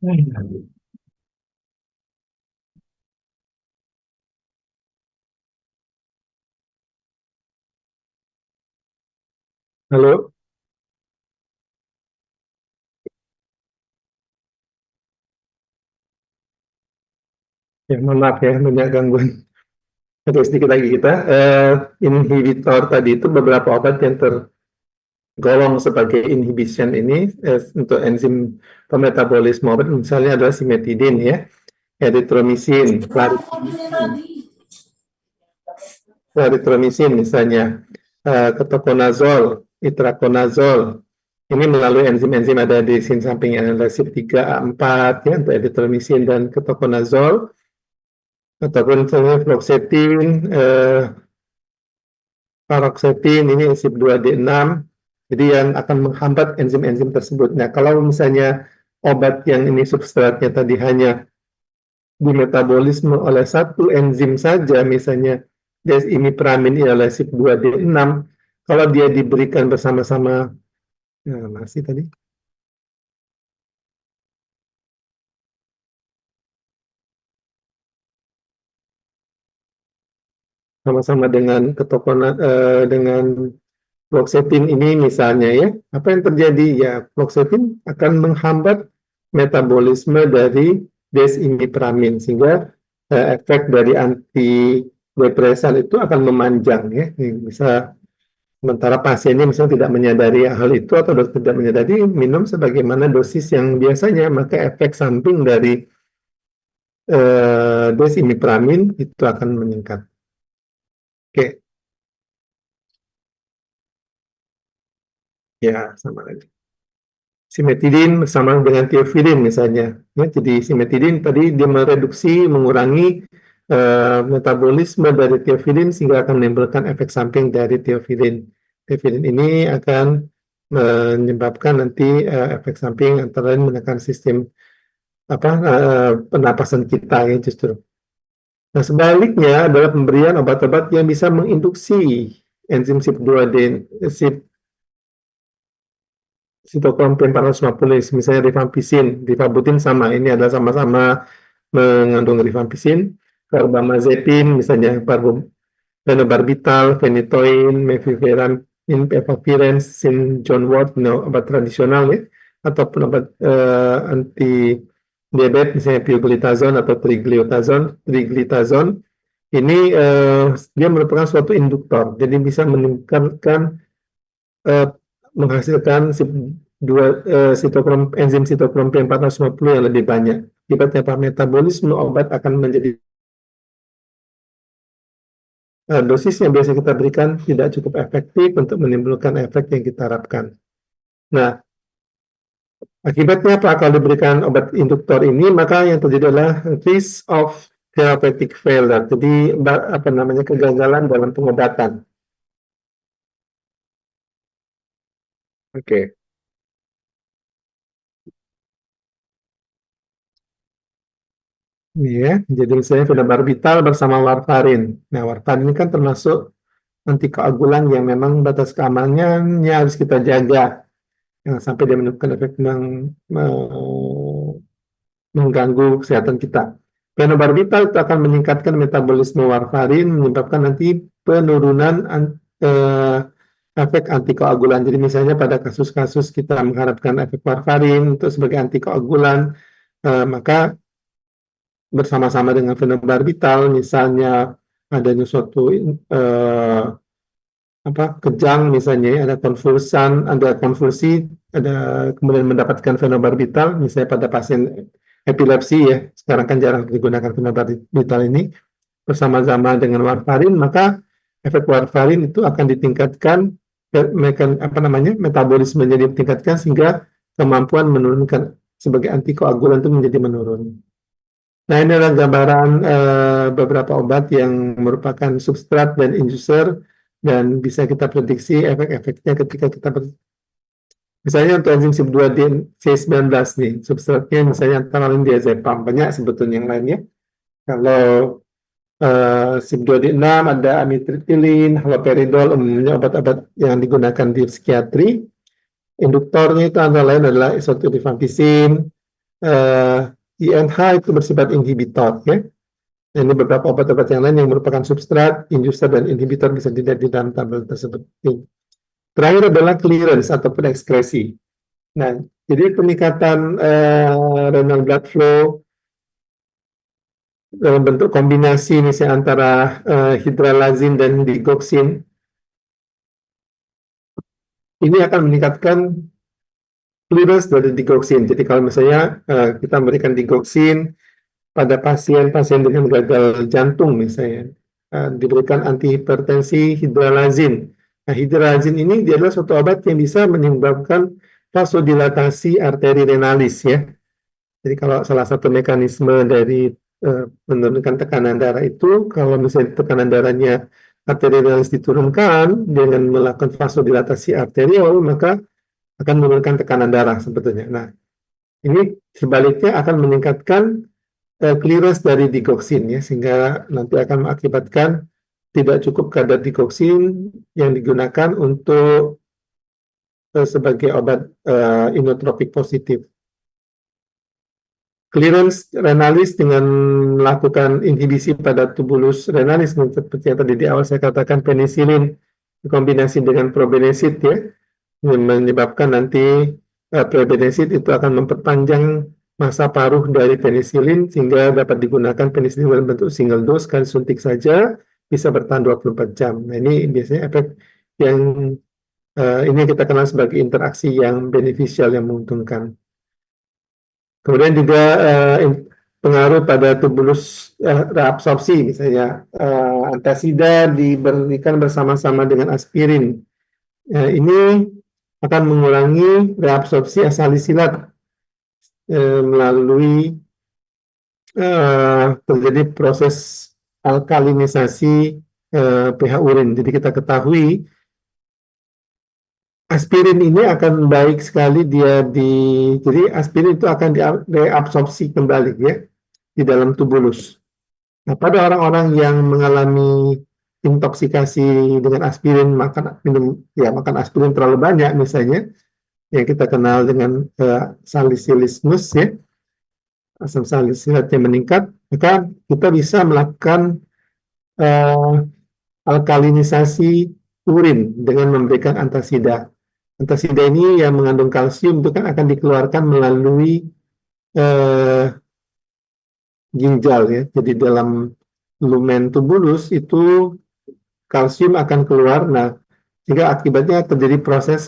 Halo, ya mohon maaf ya, banyak gangguan. Oke, sedikit lagi kita. Inhibitor tadi itu beberapa obat yang tergolong sebagai inhibition ini untuk enzim pemetabolisme obat, misalnya adalah simetidin ya, eritromisin, clarithromycin misalnya, ketoconazole, itraconazole. Ini melalui enzim-enzim ada di sini sampingnya adalah CYP3A4 ya untuk eritromisin dan ketoconazole, ataupun misalnya fluoxetine, paroxetine ini CYP2D6. Jadi yang akan menghambat enzim-enzim tersebut. Nah, kalau misalnya obat yang ini substratnya tadi hanya dimetabolisme oleh satu enzim saja, misalnya desimipramin ialah CYP2D6, kalau dia diberikan bersama-sama, masih tadi, sama-sama dengan dengan fluoxetine ini misalnya ya, apa yang terjadi? Ya, fluoxetine akan menghambat metabolisme dari desimipramin, sehingga efek dari antidepresan itu akan memanjang ya. Bisa sementara pasiennya misalnya tidak menyadari hal itu atau tidak menyadari minum sebagaimana dosis yang biasanya, maka efek samping dari desimipramin itu akan meningkat. Oke, ya sama lagi. Simetidin bersama dengan tiofilin misalnya. Ya, jadi simetidin tadi dia mereduksi, mengurangi metabolisme dari tiofilin sehingga akan menimbulkan efek samping dari tiofilin. Tiofilin ini akan menyebabkan nanti efek samping antara lain menekan sistem pernapasan kita ya justru. Nah, sebaliknya adalah pemberian obat-obat yang bisa menginduksi enzim CYP2D, sitokrom P450, misalnya rifampicin, rifabutin sama, ini adalah sama-sama mengandung rifampicin, carbamazepin, misalnya phenobarbital, phenytoin, mevigeramine, efavirenz, John Wort, obat tradisional ya, ataupun obat anti diabetes misalnya pioglitazone atau triglitazone. Ini dia merupakan suatu induktor, jadi bisa meningkatkan menghasilkan enzim sitokrom P450 yang lebih banyak. Akibatnya metabolisme obat akan menjadi dosis yang biasa kita berikan tidak cukup efektif untuk menimbulkan efek yang kita harapkan. Nah, akibatnya apa? Kalau diberikan obat induktor ini, maka yang terjadi adalah risk of therapeutic failure. Jadi kegagalan dalam pengobatan. Oke. Ini ya, jadi misalnya phenobarbital bersama warfarin. Nah, warfarin ini kan termasuk antikoagulan yang memang batas keamanannya harus kita jaga. Jangan sampai dia menimbulkan efek mengganggu kesehatan kita. Phenobarbital itu akan meningkatkan metabolisme warfarin, menyebabkan nanti penurunan efek antikoagulan. Jadi misalnya pada kasus-kasus kita mengharapkan efek warfarin untuk sebagai antikoagulan, maka bersama-sama dengan phenobarbital, misalnya adanya suatu kejang, misalnya ada konvulsi, ada kemudian mendapatkan phenobarbital, misalnya pada pasien epilepsi ya, sekarang kan jarang digunakan phenobarbital ini bersama-sama dengan warfarin, maka efek warfarin itu akan ditingkatkan, metabolismenya ditingkatkan sehingga kemampuan menurunkan sebagai antikoagulan itu menjadi menurun. Nah, ini adalah gambaran beberapa obat yang merupakan substrat dan inducer dan bisa kita prediksi efek-efeknya ketika kita misalnya untuk enzim CYP2D19 nih, substratnya misalnya antara lain diazepam, banyak sebetulnya yang lainnya. Kalau CYP2D6 ada amitriptilin, haloperidol, umumnya obat-obat yang digunakan di psikiatri. Induktornya itu antara lain adalah isotifampicin, INH itu bersifat inhibitor ya. Ini beberapa obat-obat yang lain yang merupakan substrat, inducer, dan inhibitor bisa dilihat di dalam tabel tersebut. Terakhir adalah clearance ataupun ekskresi. Nah, jadi peningkatan renal blood flow dalam bentuk kombinasi misalnya antara hydralazine dan digoxin ini akan meningkatkan clearance dari digoxin. Jadi kalau misalnya kita memberikan digoxin pada pasien-pasien dengan gagal jantung misalnya, diberikan antihipertensi hydralazine. Nah, hydralazine ini dia adalah suatu obat yang bisa menyebabkan vasodilatasi arteri renalis ya. Jadi kalau salah satu mekanisme dari menurunkan tekanan darah itu, kalau misalnya tekanan darahnya arteri renalis diturunkan dengan melakukan vasodilatasi arteriol, maka akan menurunkan tekanan darah sebetulnya. Nah, ini sebaliknya akan meningkatkan clearance dari digoxin ya, sehingga nanti akan mengakibatkan tidak cukup kadar digoxin yang digunakan untuk sebagai obat inotropik positif. Clearance renalis dengan melakukan inhibisi pada tubulus renalis seperti yang tadi di awal saya katakan penisilin dikombinasi dengan probenesid ya, menyebabkan nanti probenesid itu akan memperpanjang masa paruh dari penisilin sehingga dapat digunakan penisilin dalam bentuk single dose sekali suntik saja bisa bertahan 24 jam. Nah, ini biasanya efek yang ini kita kenal sebagai interaksi yang beneficial yang menguntungkan. Kemudian juga pengaruh pada tubulus reabsorpsi, misalnya antasida diberikan bersama-sama dengan aspirin. Ini akan mengurangi reabsorpsi asalisilat melalui terjadi proses alkalinisasi pH urin. Jadi kita ketahui aspirin ini akan baik sekali jadi aspirin itu akan direabsorpsi kembali ya di dalam tubulus. Nah, pada orang-orang yang mengalami intoksikasi dengan aspirin, makan aspirin terlalu banyak misalnya, yang kita kenal dengan salicilismus ya, asam salisilatnya meningkat, maka kita bisa melakukan alkalinisasi urin dengan memberikan antasida. Antasida ini yang mengandung kalsium itu kan akan dikeluarkan melalui ginjal ya. Jadi dalam lumen tubulus itu kalsium akan keluar. Nah, sehingga akibatnya terjadi proses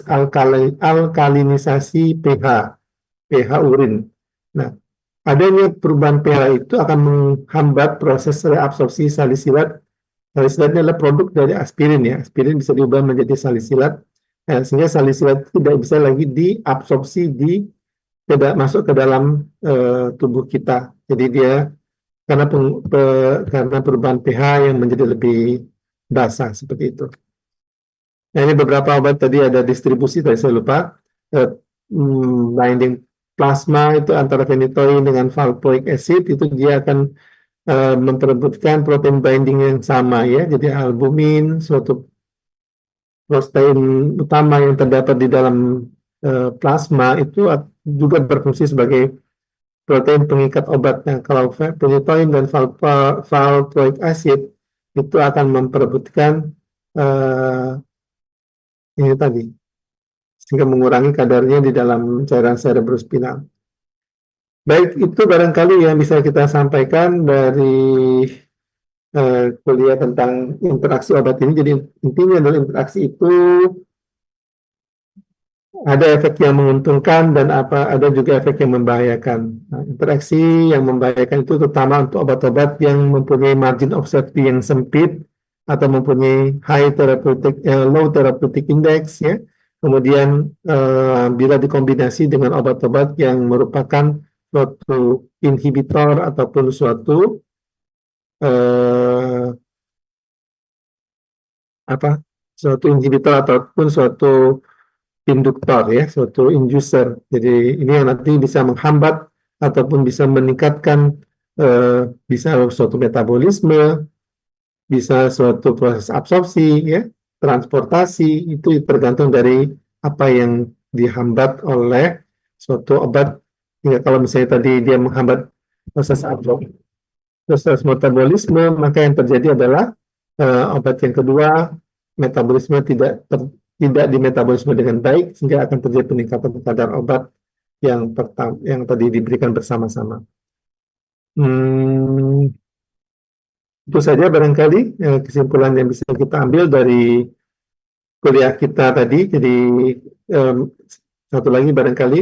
alkalinisasi pH urin. Nah, adanya perubahan pH itu akan menghambat proses reabsorpsi salisilat. Salisilat ini adalah produk dari aspirin ya. Aspirin bisa diubah menjadi salisilat. Nah, sehingga salisilat tidak bisa lagi diabsorpsi tidak masuk ke dalam tubuh kita. Jadi dia karena perubahan pH yang menjadi lebih basah seperti itu. Nah, ini beberapa obat tadi ada distribusi tadi saya lupa. Binding plasma itu antara phenytoin dengan valproic acid itu dia akan memperebutkan protein binding yang sama ya. Jadi albumin suatu protein utama yang terdapat di dalam plasma itu juga berfungsi sebagai protein pengikat obat. Nah, kalau phenytoin dan valproic acid itu akan memperebutkan ini tadi, sehingga mengurangi kadarnya di dalam cairan cerebrospinal. Baik, itu barangkali yang bisa kita sampaikan dari kuliah tentang interaksi obat ini. Jadi intinya adalah interaksi itu ada efek yang menguntungkan dan ada juga efek yang membahayakan. Nah, interaksi yang membahayakan itu terutama untuk obat-obat yang mempunyai margin of safety yang sempit atau mempunyai low therapeutic index ya. Kemudian bila dikombinasi dengan obat-obat yang merupakan suatu inhibitor ataupun suatu suatu induktor ya, suatu inducer. Jadi ini yang nanti bisa menghambat ataupun bisa meningkatkan bisa suatu metabolisme, bisa suatu proses absorpsi ya, transportasi, itu tergantung dari apa yang dihambat oleh suatu obat Sehingga kalau misalnya tadi dia menghambat proses proses metabolisme, maka yang terjadi adalah obat yang kedua, metabolisme tidak dimetabolisme dengan baik, sehingga akan terjadi peningkatan kadar obat yang tadi diberikan bersama-sama. Itu saja barangkali kesimpulan yang bisa kita ambil dari kuliah kita tadi. Jadi satu lagi barangkali,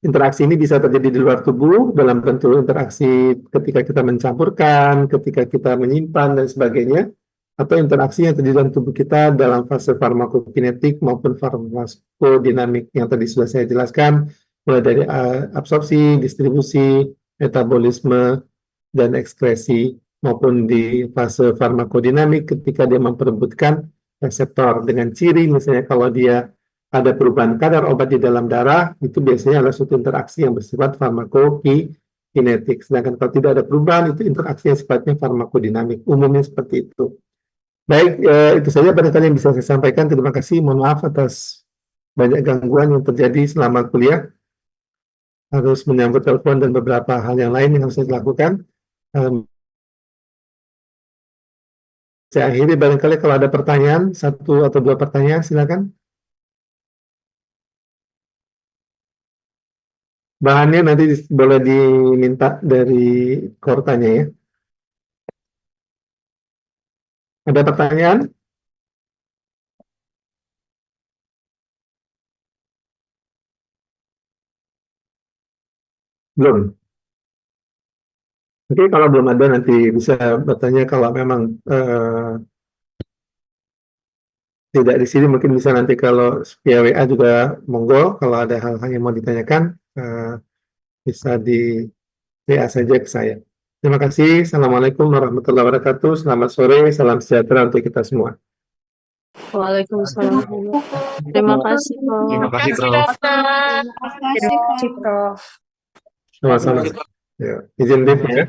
interaksi ini bisa terjadi di luar tubuh dalam bentuk interaksi ketika kita mencampurkan, ketika kita menyimpan dan sebagainya, atau interaksi yang terjadi dalam tubuh kita dalam fase farmakokinetik maupun farmakodinamik yang tadi sudah saya jelaskan, mulai dari absorpsi, distribusi, metabolisme, dan ekskresi, maupun di fase farmakodinamik ketika dia memperebutkan reseptor dengan ciri, misalnya kalau dia ada perubahan kadar obat di dalam darah, itu biasanya adalah suatu interaksi yang bersifat farmakokinetik. Sedangkan kalau tidak ada perubahan, itu interaksi yang sifatnya farmakodinamik. Umumnya seperti itu. Baik, itu saja barangkali yang bisa saya sampaikan. Terima kasih. Mohon maaf atas banyak gangguan yang terjadi selama kuliah. Harus menyambut telepon dan beberapa hal yang lain yang harus saya lakukan. Saya akhiri, barangkali kalau ada pertanyaan, 1 atau 2 pertanyaan, silakan. Bahannya nanti boleh diminta dari kortanya ya. Ada pertanyaan? Belum. Oke, kalau belum ada nanti bisa bertanya. Kalau memang tidak di sini, mungkin bisa nanti kalau via WA juga monggo. Kalau ada hal-hal yang mau ditanyakan, bisa di WA saja ke saya. Terima kasih. Assalamualaikum warahmatullahi wabarakatuh. Selamat sore. Salam sejahtera untuk kita semua. Waalaikumsalam. Terima kasih, Prof. Terima kasih, Prof. Terima kasih, Prof. Sama-sama. Ya, izin lift ya.